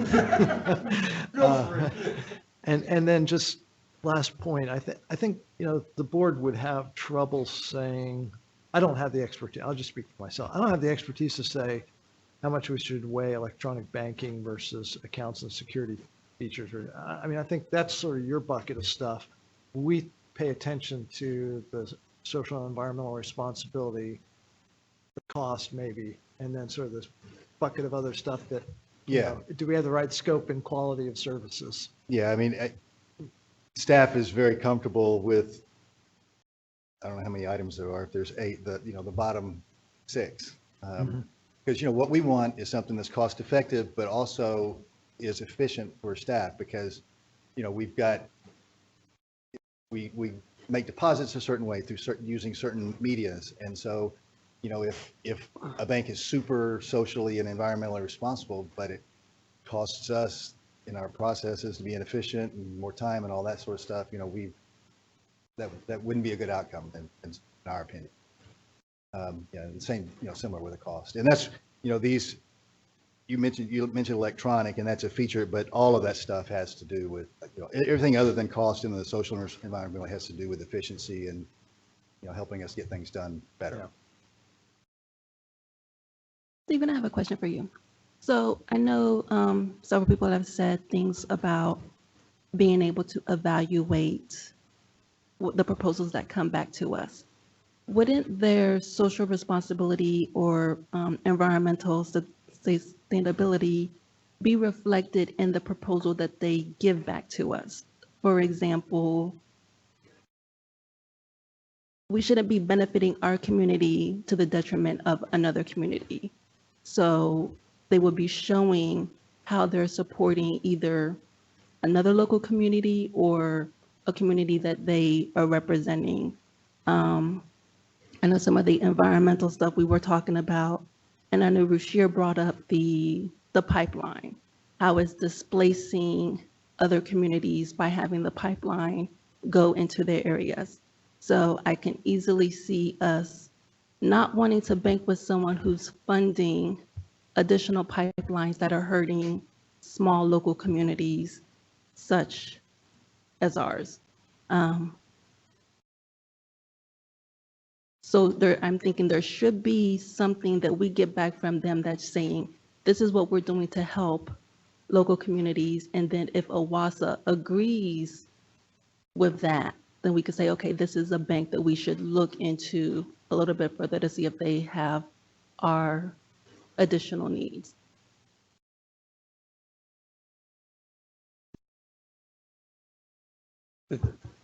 And then just last point, I think, the board would have trouble saying, I don't have the expertise. I'll just speak for myself. I don't have the expertise to say how much we should weigh electronic banking versus accounts and security features. I think that's sort of your bucket of stuff. We pay attention to the social and environmental responsibility, the cost maybe, and then sort of this bucket of other stuff that, do we have the right scope and quality of services? Yeah, staff is very comfortable with, I don't know how many items there are, if there's 8, the bottom 6. Because, what we want is something that's cost effective, but also is efficient for staff because, we've got, we make deposits a certain way through using certain medias. And so, if a bank is super socially and environmentally responsible, but it costs us in our processes to be inefficient and more time and all that sort of stuff, that wouldn't be a good outcome in our opinion. Yeah, the same, similar with the cost. And that's, these, you mentioned electronic, and that's a feature, but all of that stuff has to do with, everything other than cost in the social and environmental has to do with efficiency and, helping us get things done better. Yeah. Stephen, I have a question for you. So I know several people have said things about being able to evaluate the proposals that come back to us. Wouldn't their social responsibility or environmental sustainability be reflected in the proposal that they give back to us? For example, we shouldn't be benefiting our community to the detriment of another community. So they will be showing how they're supporting either another local community or a community that they are representing. I know some of the environmental stuff we were talking about, and I know Rushir brought up the pipeline, how it's displacing other communities by having the pipeline go into their areas. So I can easily see us not wanting to bank with someone who's funding additional pipelines that are hurting small local communities such as ours. So I'm thinking there should be something that we get back from them that's saying, this is what we're doing to help local communities. And then if OWASA agrees with that, then we could say, okay, this is a bank that we should look into a little bit further to see if they have our additional needs.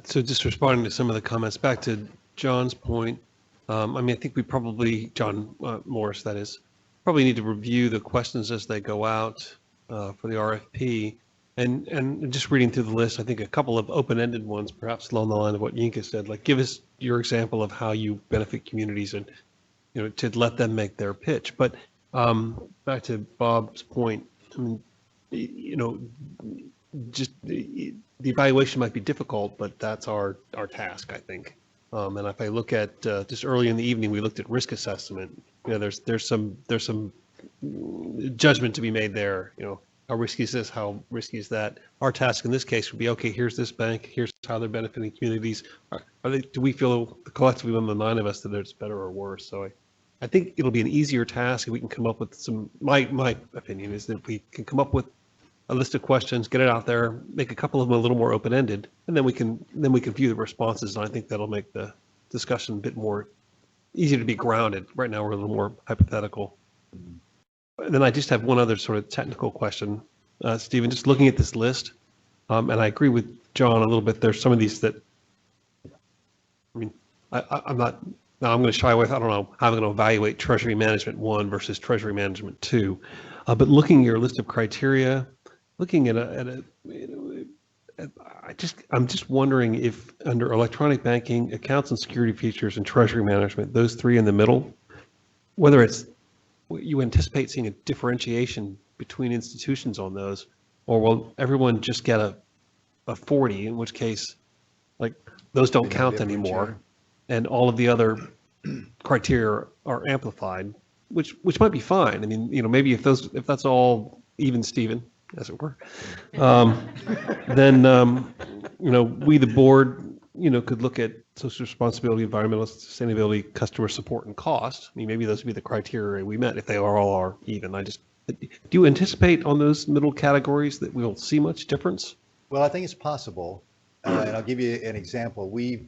So just responding to some of the comments, back to John's point, I think we probably, John Morris, that is, probably need to review the questions as they go out for the RFP. And just reading through the list, I think a couple of open-ended ones, perhaps along the line of what Yinka said, like give us your example of how you benefit communities and, to let them make their pitch. But back to Bob's point, just the evaluation might be difficult, but that's our task, I think. And if I look at just early in the evening, we looked at risk assessment. There's some judgment to be made there. How risky is this? How risky is that? Our task in this case would be, okay, here's this bank. Here's how they're benefiting communities. Do we feel collectively among the 9 of us that it's better or worse? So I think it'll be an easier task if we can come up with some. My opinion is that we can come up with a list of questions, get it out there, make a couple of them a little more open-ended, and then we can view the responses. And I think that'll make the discussion a bit more easier to be grounded. Right now, we're a little more hypothetical. And then I just have one other sort of technical question, Stephen. Just looking at this list, and I agree with John a little bit. There's some of these that, I'm not. Now I'm going to shy away. I don't know how I'm going to evaluate Treasury Management 1 versus Treasury Management 2. But looking at your list of criteria, looking at I'm just wondering if under electronic banking, accounts and security features, and treasury management, those 3 in the middle, whether it's you anticipate seeing a differentiation between institutions on those, or will everyone just get a 40, in which case, like, those don't count anymore, and all of the other criteria are amplified, which might be fine. Maybe if that's all even Steven, as it were, then we, the board, could look at social responsibility, environmental sustainability, customer support, and cost. Maybe those would be the criteria we met if they all are even. Do you anticipate on those middle categories that we'll see much difference? Well, I think it's possible, and I'll give you an example. We,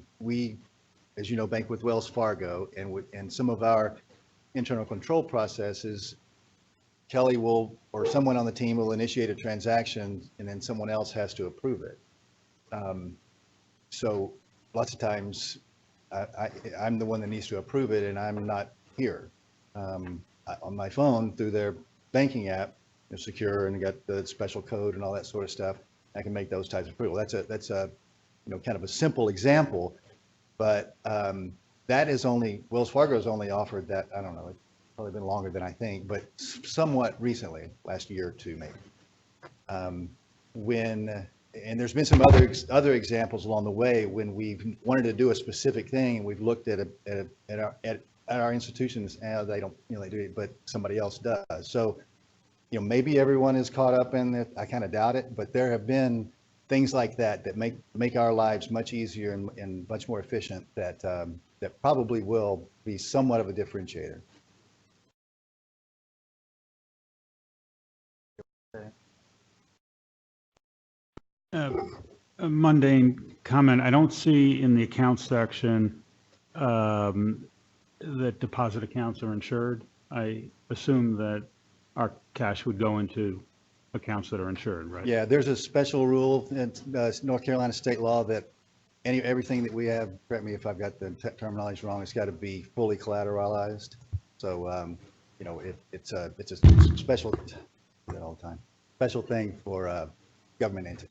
as you know, bank with Wells Fargo, and some of our internal control processes, Kelly will, or someone on the team will initiate a transaction, and then someone else has to approve it. So lots of times I'm the one that needs to approve it, and I'm not here. on my phone through their banking app, they're secure and got the special code and all that sort of stuff. I can make those types of approval. That's a, kind of a simple example, but that is only, Wells Fargo has only offered that, I don't know, it's probably been longer than I think, but somewhat recently, last year or two maybe. And there's been some other examples along the way when we've wanted to do a specific thing and we've looked at our institutions and they don't, they do it, but somebody else does. So, maybe everyone is caught up in it. I kind of doubt it, but there have been things like that that make our lives much easier and much more efficient that probably will be somewhat of a differentiator. A mundane comment. I don't see in the accounts section that deposit accounts are insured. I assume that our cash would go into accounts that are insured, right? Yeah, there's a special rule in North Carolina state law that everything that we have, correct me if I've got the terminology wrong, it's got to be fully collateralized. So, it's a special, I say that all the time, special thing for government entity.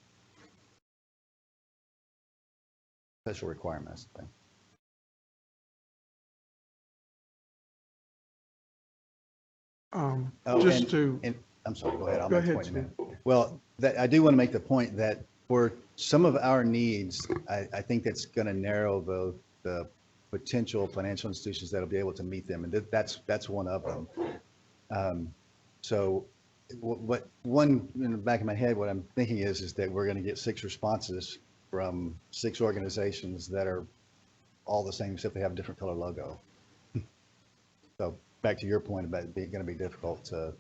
Special requirements. Oh, And I'm sorry, go ahead. I'll make the point in a minute. Well, I do want to make the point that for some of our needs, I think that's going to narrow the potential financial institutions that'll be able to meet them. And that's one of them. So what one in the back of my head, what I'm thinking is that we're going to get 6 responses from 6 organizations that are all the same, except they have a different color logo. So back to your point about it being going to be difficult to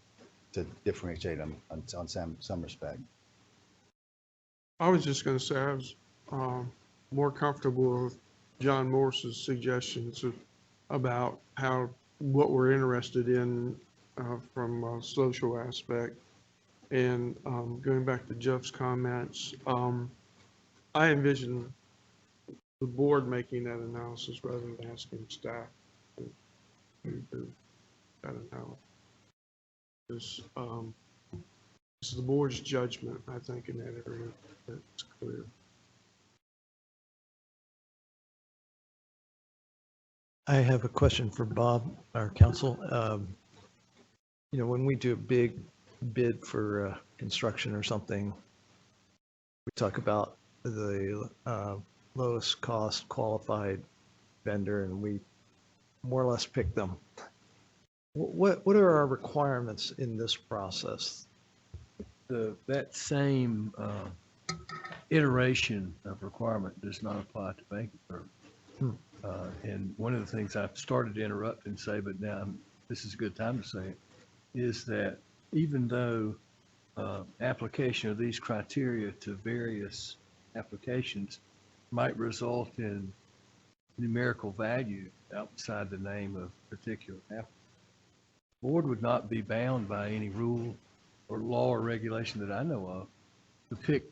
differentiate them on some respect. I was just going to say I was more comfortable with John Morse's suggestions about what we're interested in from a social aspect. And going back to Jeff's comments, I envision the board making that analysis rather than asking staff to do that analysis. It's the board's judgment, I think, in that area that's clear. I have a question for Bob, our counsel. When we do a big bid for construction or something, we talk about the lowest cost qualified vendor, and we more or less pick them. What are our requirements in this process? That same iteration of requirement does not apply to banking firms. And one of the things I've started to interrupt and say, but now this is a good time to say it, is that even though application of these criteria to various applications might result in numerical value outside the name of particular applicant, the board would not be bound by any rule or law or regulation that I know of to pick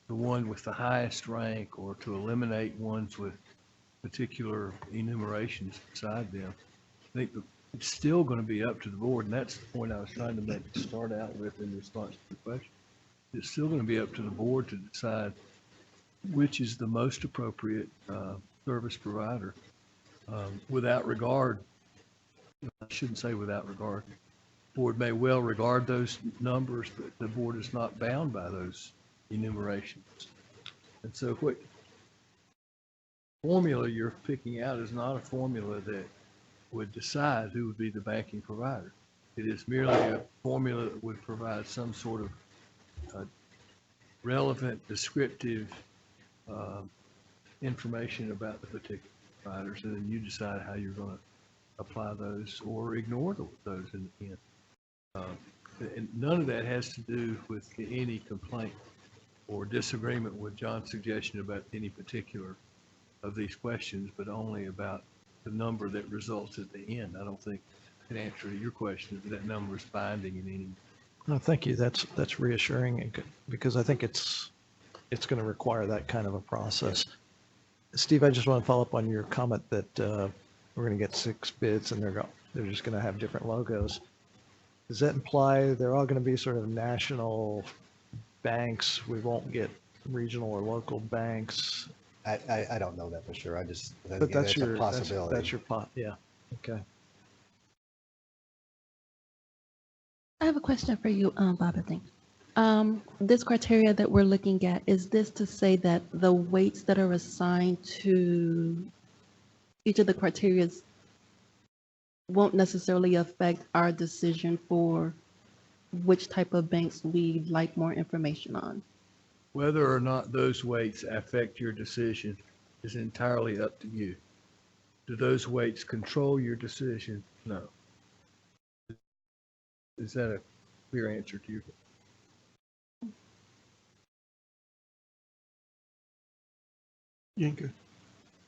the one with the highest rank or to eliminate ones with particular enumerations beside them. I think it's still going to be up to the board, and that's the point I was trying to start out with in response to the question. It's still going to be up to the board to decide which is the most appropriate service provider without regard. I shouldn't say without regard. The board may well regard those numbers, but the board is not bound by those enumerations. And so what formula you're picking out is not a formula that would decide who would be the banking provider. It is merely a formula that would provide some sort of relevant, descriptive information about the particular providers, and then you decide how you're going to apply those or ignore those in the end. And none of that has to do with any complaint or disagreement with John's suggestion about any particular of these questions, but only about the number that results at the end. I don't think an answer to your question is that number is binding in any. No, thank you. That's reassuring because I think it's going to require that kind of a process. Steve, I just want to follow up on your comment that we're going to get 6 bids and they're just going to have different logos. does that imply they're all going to be sort of national banks? We won't get regional or local banks? I don't know that for sure. I just, But again, that's it's a your, possibility. that's your pot, yeah, okay. I have a question for you, Bob, I think. This criteria that we're looking at, is this to say that the weights that are assigned to each of the criterias won't necessarily affect our decision for which type of banks we'd like more information on? Whether or not those weights affect your decision is entirely up to you. Do those weights control your decision? No. Is that a clear answer to you? Yinka,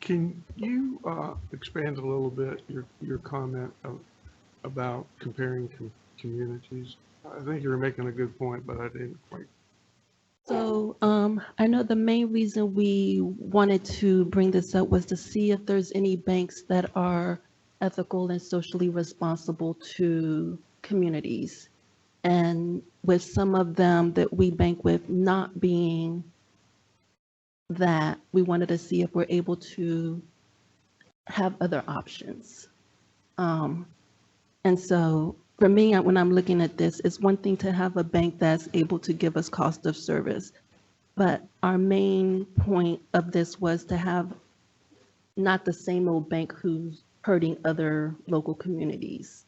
can you expand a little bit your comment about comparing communities? I think you were making a good point, but I didn't quite. So I know the main reason we wanted to bring this up was to see if there's any banks that are ethical and socially responsible to communities. And with some of them that we bank with not being that, we wanted to see if we're able to have other options. And so for me, when I'm looking at this, it's one thing to have a bank that's able to give us cost of service. But our main point of this was to have not the same old bank who's hurting other local communities.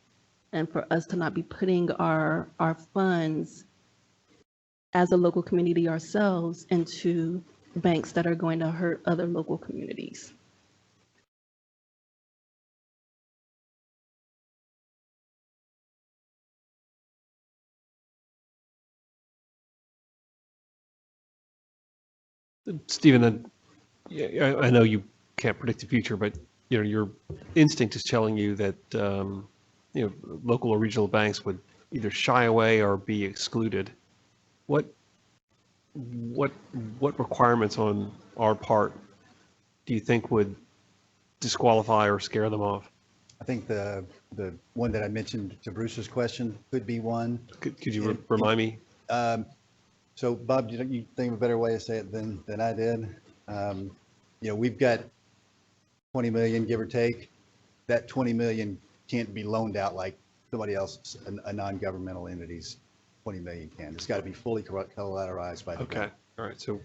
And for us to not be putting our funds as a local community ourselves into banks that are going to hurt other local communities. Stephen, I know you can't predict the future, but your instinct is telling you that local or regional banks would either shy away or be excluded. What requirements on our part do you think would disqualify or scare them off? I think the one that I mentioned to Bruce's question could be one. Could you remind me? So Bob, you think of a better way to say it than I did? We've got 20 million, give or take. That 20 million can't be loaned out like somebody else, a non-governmental entity's 20 million can. It's got to be fully collateralized by the Okay, bank. all right, so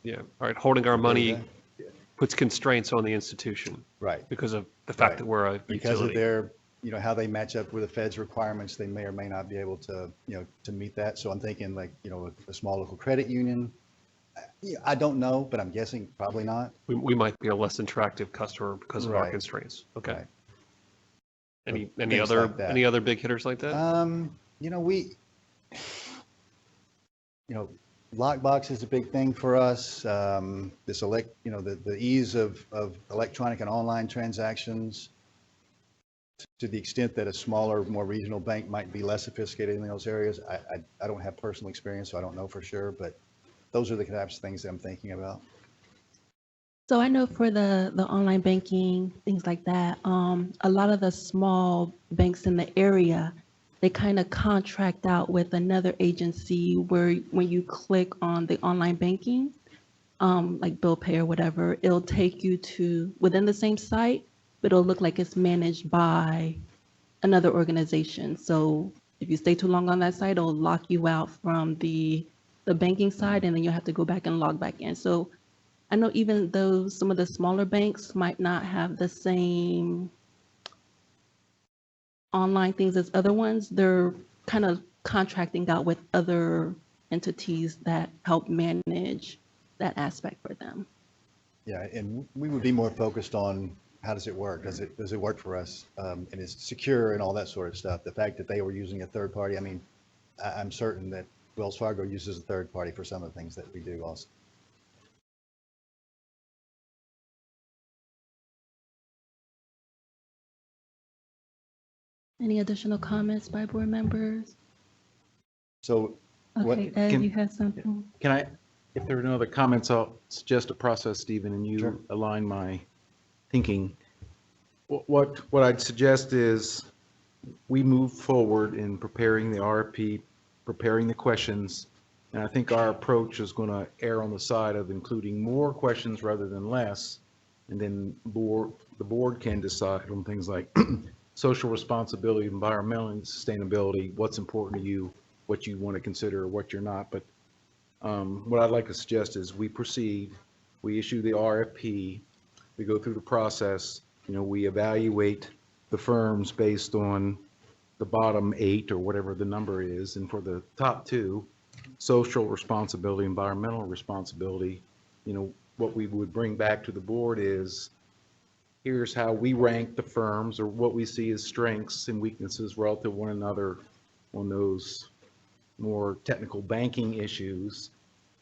yeah, all right, holding our money Okay. puts constraints on the institution Right. because of the fact Right. that we're a Because of utility. their, how they match up with the Fed's requirements, they may or may not be able to, to meet that. So I'm thinking like, a small local credit union. I don't know, but I'm guessing probably not. We might be a less attractive customer because of our Right. constraints. Okay. Right. Any Things other like that. any other big hitters like that? Lockbox is a big thing for us. The ease of electronic and online transactions, to the extent that a smaller, more regional bank might be less sophisticated in those areas. I don't have personal experience, so I don't know for sure, but those are the types of things that I'm thinking about. So I know for the online banking, things like that, a lot of the small banks in the area, they kind of contract out with another agency where when you click on the online banking, like bill pay or whatever, it'll take you to within the same site, but it'll look like it's managed by another organization. So if you stay too long on that site, it'll lock you out from the banking side, and then you'll have to go back and log back in. So I know even though some of the smaller banks might not have the same online things as other ones, they're kind of contracting out with other entities that help manage that aspect for them. Yeah, and we would be more focused on how does it work? Does it work for us? And is it secure and all that sort of stuff? The fact that they were using a third party, I mean, I'm certain that Wells Fargo uses a third party for some of the things that we do also. Any additional comments by board members? So what? Okay, Ed, Can- you had something? Can I, if there are no other comments, I'll suggest a process, Stephen, and you Sure. align my thinking. What I'd suggest is we moved forward in preparing the RFP, preparing the questions, and I think our approach is going to err on the side of including more questions rather than less. And then the board can decide on things like social responsibility, environmental and sustainability, what's important to you, what you want to consider, what you're not. But what I'd like to suggest is we proceed, we issue the RFP, we go through the process, we evaluate the firms based on the bottom 8 or whatever the number is, and for the top 2, social responsibility, environmental responsibility, what we would bring back to the board is, here's how we rank the firms or what we see as strengths and weaknesses relative to one another on those more technical banking issues.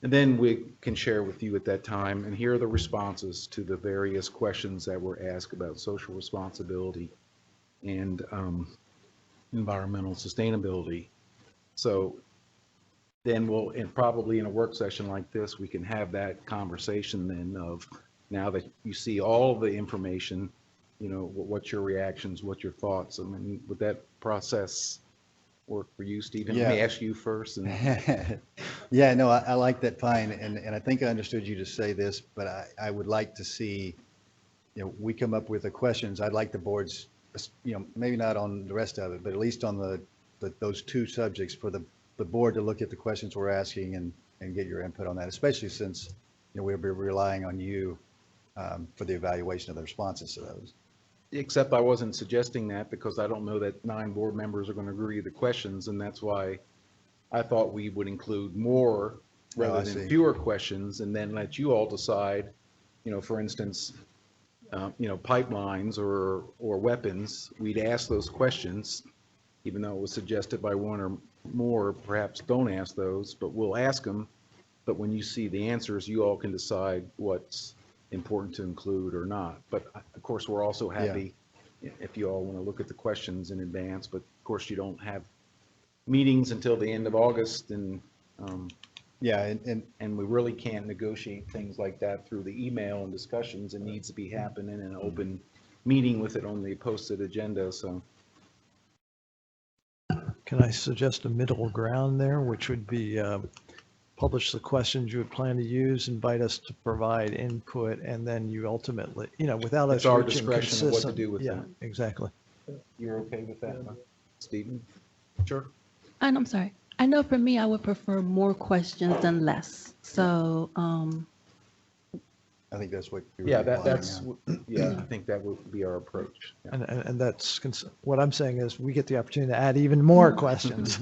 And then we can share with you at that time, and here are the responses to the various questions that were asked about social responsibility and environmental sustainability. So then and probably in a work session like this, we can have that conversation then of, now that you see all the information, what's your reactions, what's your thoughts? I mean, would that process work for you, Stephen? Let me ask you first. Yeah, no, I like that fine. And I think I understood you to say this, but I would like to see, we come up with the questions. I'd like the boards, maybe not on the rest of it, but at least on those 2 subjects for the board to look at the questions we're asking and get your input on that, especially since, we'll be relying on you for the evaluation of the responses to those. Except I wasn't suggesting that because I don't know that 9 board members are going to agree with the questions, and that's why I thought we would include more rather than fewer questions, and then let you all decide, for instance, pipelines or weapons. We'd ask those questions, even though it was suggested by 1 or more, perhaps don't ask those, but we'll ask them. But when you see the answers, you all can decide what's important to include or not. But of course, we're also happy if you all want to look at the questions in advance, but of course you don't have meetings until the end of August, and we really can't negotiate things like that through the email and discussions. It needs to be happening in an open meeting with it on the posted agenda. So Can I suggest a middle ground there, which would be publish the questions you would plan to use, invite us to provide input, and then you ultimately, without us it's our reaching discretion of what to consistent- do with Yeah, them. exactly. You're okay with that, Stephen? Sure. And I'm sorry. I know for me, I would prefer more questions than less. So, I think that's what you're. Yeah, I think that would be our approach. Yeah. And that's, what I'm saying is we get the opportunity to add even more questions,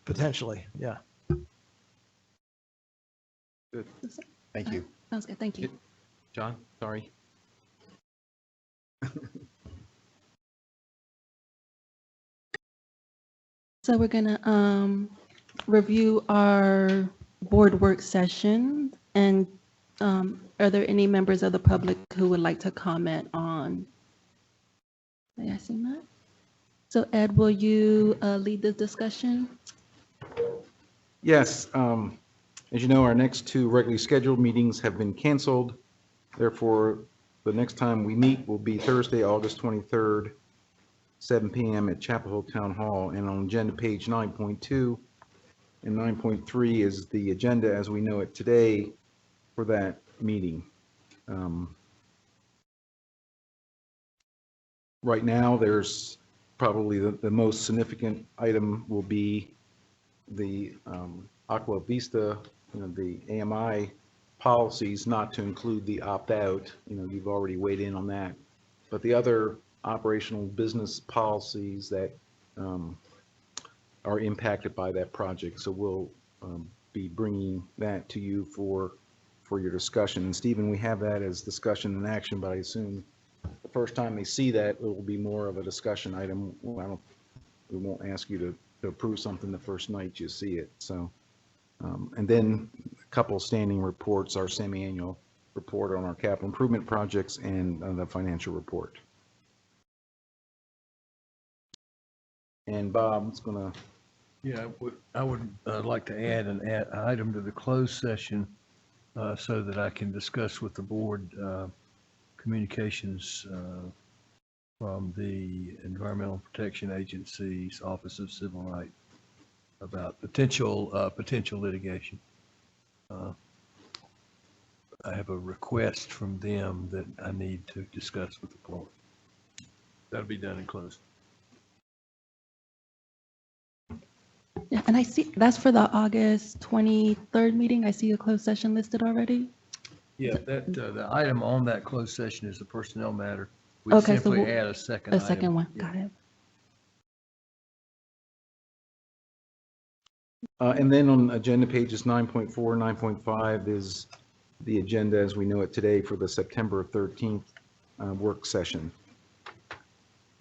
potentially, yeah. Good. Thank you. sounds good. Thank you. John, sorry. So we're gonna review our board work session, and are there any members of the public who would like to comment on? May I see that? So Ed, will you lead this discussion? Yes, as you know, our next 2 regularly scheduled meetings have been canceled. Therefore, the next time we meet will be Thursday, August 23rd, 7 p.m. at Chapel Hill Town Hall. And on agenda page 9.2 and 9.3 is the agenda as we know it today for that meeting. Right now, there's probably the most significant item will be the Aqua Vista, the AMI policies, not to include the opt-out. You've already weighed in on that. But the other operational business policies that are impacted by that project. So we'll be bringing that to you for your discussion. And Stephen, we have that as discussion and action, but I assume the first time they see that, it will be more of a discussion item. We won't ask you to approve something the first night you see it. So, and then a couple standing reports, our semi-annual report on our capital improvement projects and the financial report. And Bob's gonna. Yeah, I would like to add an item to the closed session so that I can discuss with the board communications from the Environmental Protection Agency's Office of Civil Rights about potential litigation. I have a request from them that I need to discuss with the court. That'll be done in closed. Yeah, and I see that's for the August 23rd meeting. I see a closed session listed already. Yeah, that, the item on that closed session is a personnel matter. We Okay, so simply we'll- add a second A item. second one, Yeah. got it. And then on agenda pages 9.4, 9.5 is the agenda as we know it today for the September 13th work session.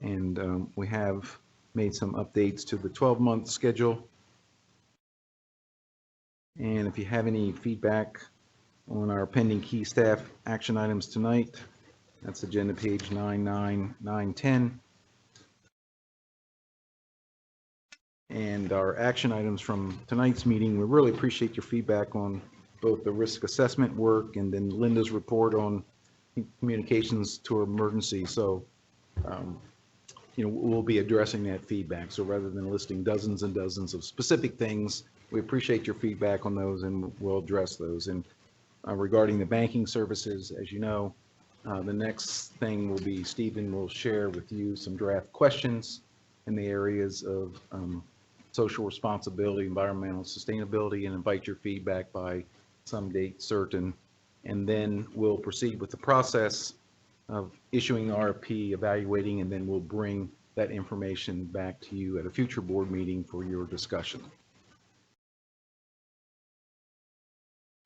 And we have made some updates to the 12-month schedule. And if you have any feedback on our pending key staff action items tonight, that's agenda page 9, 9, 9, 10. And our action items from tonight's meeting, we really appreciate your feedback on both the risk assessment work and then Linda's report on communications to emergency. So, we'll be addressing that feedback. So rather than listing dozens and dozens of specific things, we appreciate your feedback on those and we'll address those. And regarding the banking services, as you know, the next thing will be Stephen will share with you some draft questions in the areas of social responsibility, environmental sustainability, and invite your feedback by some date certain. And then we'll proceed with the process of issuing RFP, evaluating, and then we'll bring that information back to you at a future board meeting for your discussion.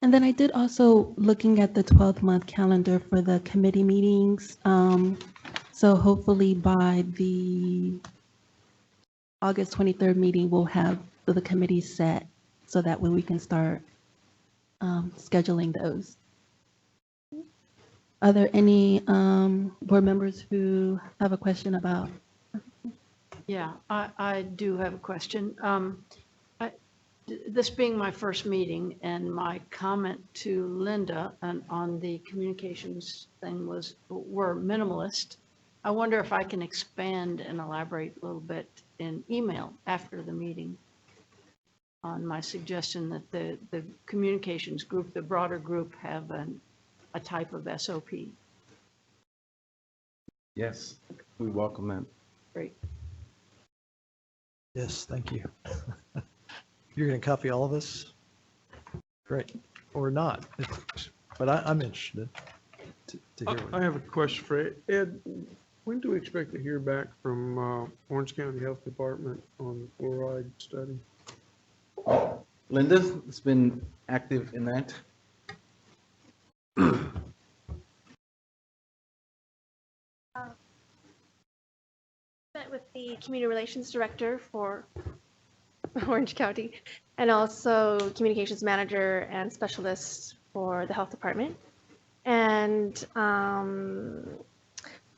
And then I did also, looking at the 12-month calendar for the committee meetings. So hopefully by the August 23rd meeting, we'll have the committee set so that way we can start scheduling those. Are there any board members who have a question about? Yeah, I do have a question. This being my first meeting and my comment to Linda on the communications thing were minimalist. I wonder if I can expand and elaborate a little bit in email after the meeting on my suggestion that the communications group, the broader group, have a type of SOP. Yes, we welcome that. Great. Yes, thank you. You're going to copy all of this? Great, or not, but I'm interested to hear. I have a question for Ed. Ed, when do we expect to hear back from Orange County Health Department on fluoride study? Linda has been active in that. Met with the community relations director for Orange County and also communications manager and specialist for the health department. And the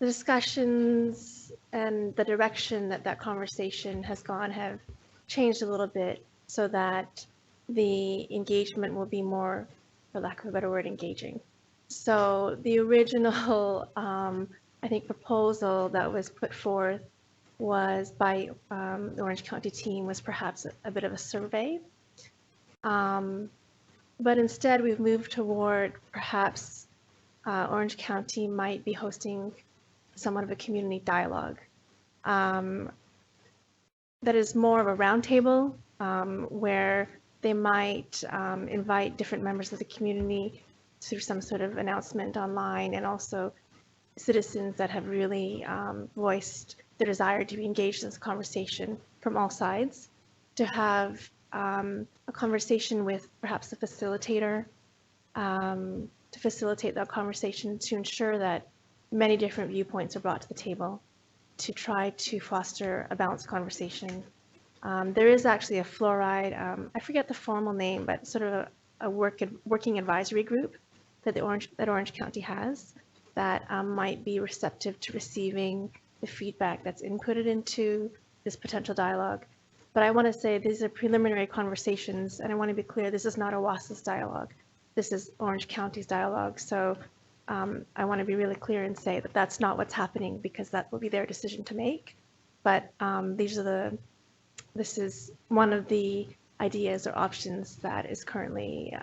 discussions and the direction that conversation has gone have changed a little bit so that the engagement will be more, for lack of a better word, engaging. So the original, I think, proposal that was put forth was by the Orange County team was perhaps a bit of a survey. But instead we've moved toward perhaps Orange County might be hosting somewhat of a community dialogue. That is more of a roundtable where they might invite different members of the community through some sort of announcement online, and also citizens that have really voiced the desire to be engaged in this conversation from all sides, to have a conversation with perhaps a facilitator to facilitate that conversation, to ensure that many different viewpoints are brought to the table to try to foster a balanced conversation. There is actually a fluoride, I forget the formal name, but sort of a working advisory group that Orange County has that might be receptive to receiving the feedback that's inputted into this potential dialogue. But I want to say these are preliminary conversations, and I want to be clear, this is not OWASA's dialogue. This is Orange County's dialogue. So I want to be really clear and say that that's not what's happening because that will be their decision to make. But this is one of the ideas or options that is currently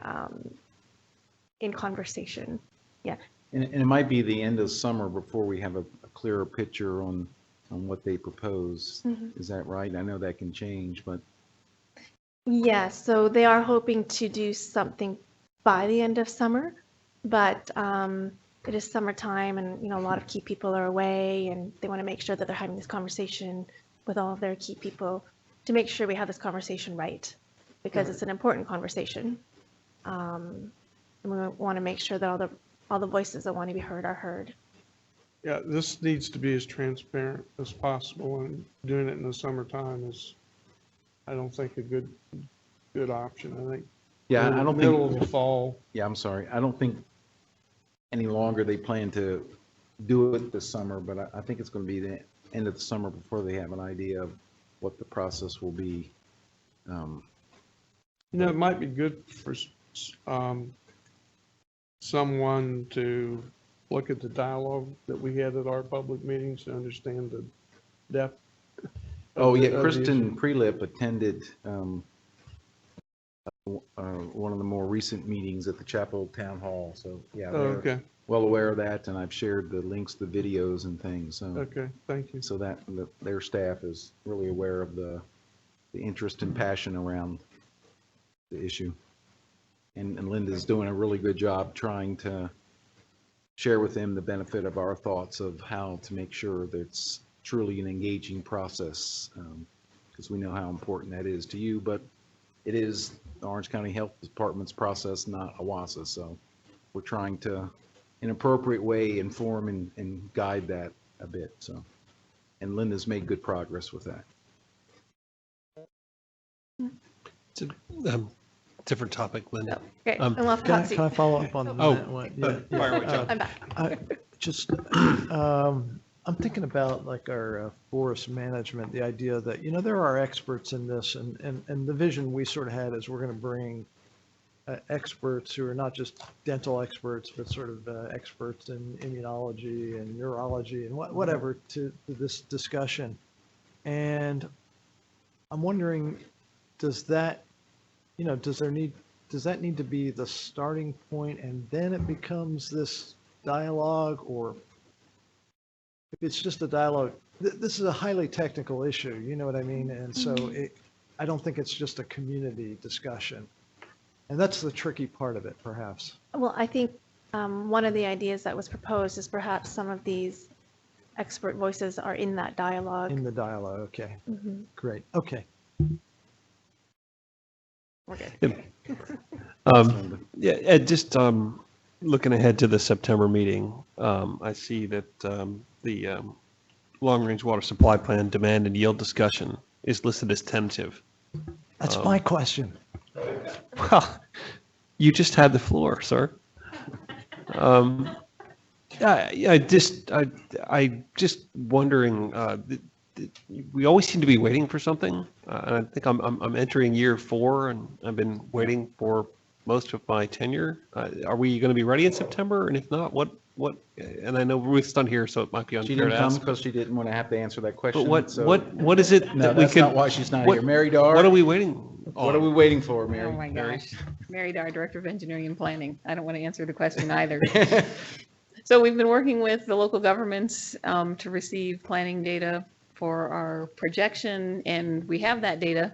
in conversation. Yeah. And it might be the end of summer before we have a clearer picture on what they propose. Is that right? I know that can change, but. Yeah, so they are hoping to do something by the end of summer, but it is summertime and, a lot of key people are away and they want to make sure that they're having this conversation with all of their key people to make sure we have this conversation right, because it's an important conversation. And we want to make sure that all the voices that want to be heard are heard. Yeah, this needs to be as transparent as possible, and doing it in the summertime is, I don't think, a good option. I think. Yeah, I don't think. Middle of the fall. Yeah, I'm sorry. I don't think any longer they plan to do it this summer, but I think it's going to be the end of the summer before they have an idea of what the process will be. It might be good for someone to look at the dialogue that we had at our public meetings to understand the depth. Oh, yeah, Kristen Prelip attended one of the more recent meetings at the Chapel Town Hall, so yeah, they're well aware of that, and I've shared the links to videos and things, so. Okay, thank you. So that their staff is really aware of the interest and passion around the issue. And Linda's doing a really good job trying to share with them the benefit of our thoughts of how to make sure that it's truly an engaging process, because we know how important that is to you, but it is the Orange County Health Department's process, not OWASA. So we're trying to, in an appropriate way, inform and guide that a bit. So, and Linda's made good progress with that. It's a different topic, Linda. Okay, I'm off Can hot seat. I follow up on that one? fire away, John. I'm back. I'm thinking about like our forest management, the idea that, there are experts in this and the vision we sort of had is we're going to bring experts who are not just dental experts, but sort of experts in immunology and neurology and whatever to this discussion. And I'm wondering, does that need to be the starting point and then it becomes this dialogue, or if it's just a dialogue, this is a highly technical issue, you know what I mean? And so I don't think it's just a community discussion. And that's the tricky part of it, perhaps. Well, I think one of the ideas that was proposed is perhaps some of these expert voices are in that dialogue. In the dialogue, okay. Mm-hmm. Great, okay. We're good. Yeah, Ed, just looking ahead to the September meeting, I see that the long-range water supply plan demand and yield discussion is listed as tentative. That's my question. Well, you just had the floor, sir. I just wondering. We always seem to be waiting for something, and I think I'm entering year 4, and I've been waiting for most of my tenure. Are we going to be ready in September? And if not, what? And I know Ruth's not here, so it might be unfair She didn't to come ask. because she didn't want to have to answer that question. But so- what is it No, that we that's could? not why she's not here. Mary Dar. What are we waiting? What are we waiting for, Mary? Oh my gosh. Mary Dar, Director of Engineering and Planning. I don't want to answer the question either. So we've been working with the local governments to receive planning data for our projection, and we have that data.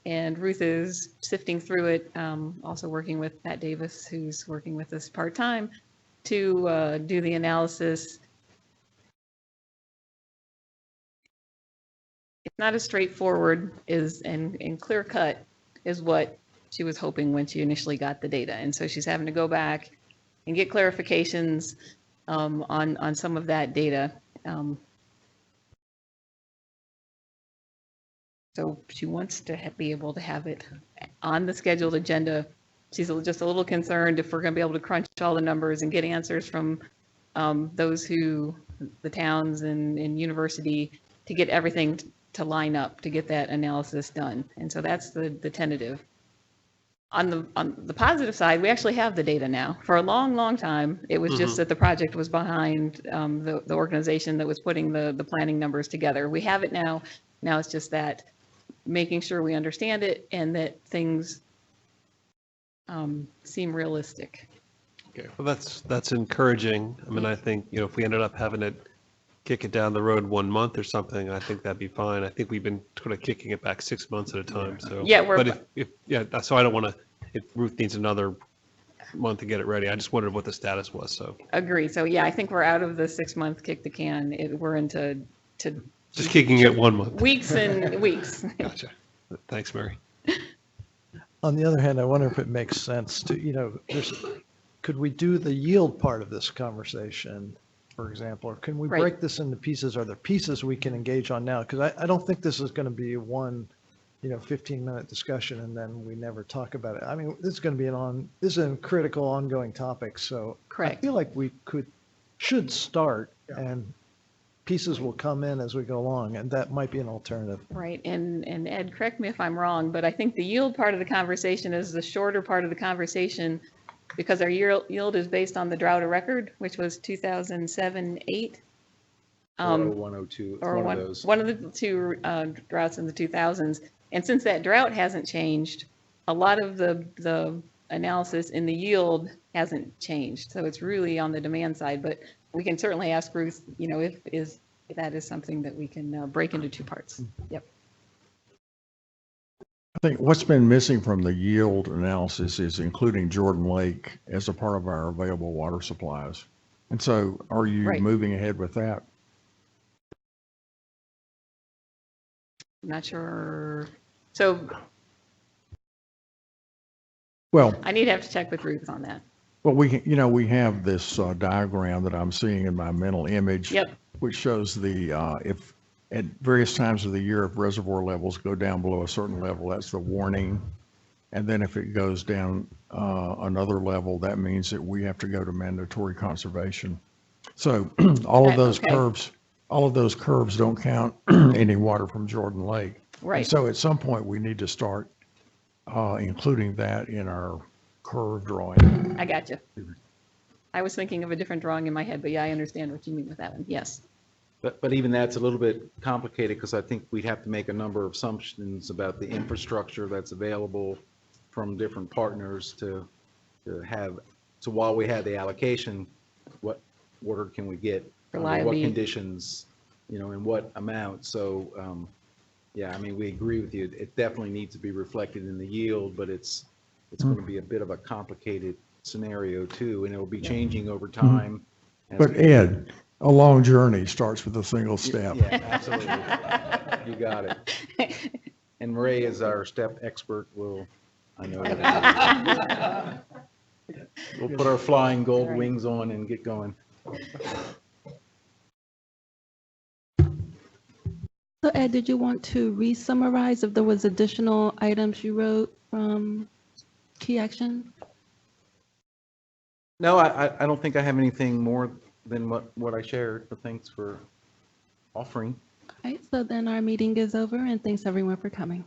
And Ruth is sifting through it, also working with Pat Davis, who's working with us part-time, to do the analysis. It's not as straightforward and clear cut as what she was hoping when she initially got the data. And so she's having to go back and get clarifications on some of that data. So she wants to be able to have it on the scheduled agenda. She's just a little concerned if we're going to be able to crunch all the numbers and get answers from the towns and university to get everything to line up, to get that analysis done. And so that's the tentative. on the positive side, we actually have the data now. For a long, long time, it was just that the project was behind the organization that was putting the planning numbers together. We have it now. Now it's just that making sure we understand it and that things seem realistic. Okay, well, that's encouraging. I mean, I think, if we ended up having to kick it down the road 1 month or something, I think that'd be fine. I think we've been kind of kicking it back 6 months at a time, so. Yeah, But so I don't want to, if Ruth needs another month to get it ready, I just wondered what the status was, so. Agree. So yeah, I think we're out of the 6-month kick the can. We're into Just kicking it 1 month. weeks and weeks. Gotcha. Thanks, Mary. On the other hand, I wonder if it makes sense to, could we do the yield part of this conversation, for example, or can we Right. break this into pieces? Are there pieces we can engage on now? Because I don't think this is going to be one, 15-minute discussion and then we never talk about it. I mean, this is going to be this is a critical ongoing topic. So Correct. I feel like we should start and pieces will come in as we go along, and that might be an alternative. Right. And Ed, correct me if I'm wrong, but I think the yield part of the conversation is the shorter part of the conversation because our yield is based on the drought of record, which was 2007-8. Or 0102, it's Or one of those. one of the two droughts in the 2000s. And since that drought hasn't changed, a lot of the analysis in the yield hasn't changed. So it's really on the demand side, but we can certainly ask Ruth, if that is something that we can break into two parts. Yep. I think what's been missing from the yield analysis is including Jordan Lake as a part of our available water supplies. And so are you Right. moving ahead with that? Not sure. So Well, I need to have to check with Ruth on that. well, we have this diagram that I'm seeing in my mental image. Yep. Which shows if at various times of the year, if reservoir levels go down below a certain level, that's the warning. And then if it goes down another level, that means that we have to go to mandatory conservation. So all of those curves don't count any water from Jordan Lake. Right. And so at some point, we need to start including that in our curve drawing. I got you. I was thinking of a different drawing in my head, but yeah, I understand what you mean with that one. Yes. But even that's a little bit complicated because I think we'd have to make a number of assumptions about the infrastructure that's available from different partners to have, so while we have the allocation, what water can we get? Under what Reliably. conditions, in what amount? So, yeah, I mean, we agree with you. It definitely needs to be reflected in the yield, but it's going to be a bit of a complicated scenario too, and it'll be changing over time. as But we- Ed, a long journey starts with a single step. Yeah, absolutely. You got it. And Ray is our step expert. I know that. We'll put our flying gold wings on and get going. So Ed, did you want to re-summarize if there was additional items you wrote from key action? No, I don't think I have anything more than what I shared, but thanks for offering. All right, so then our meeting is over and thanks everyone for coming.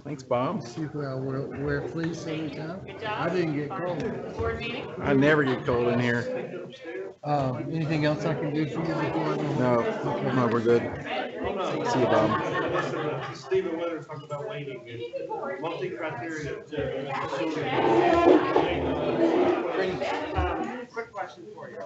Thanks, Bob. See who I wear fleece every time? I didn't get cold. I never get cold in here. Anything else I can do for you before I go? No, we're good. See you, Bob. Stephen Leonard talked about weighting and multi-criteria. Quick question for you.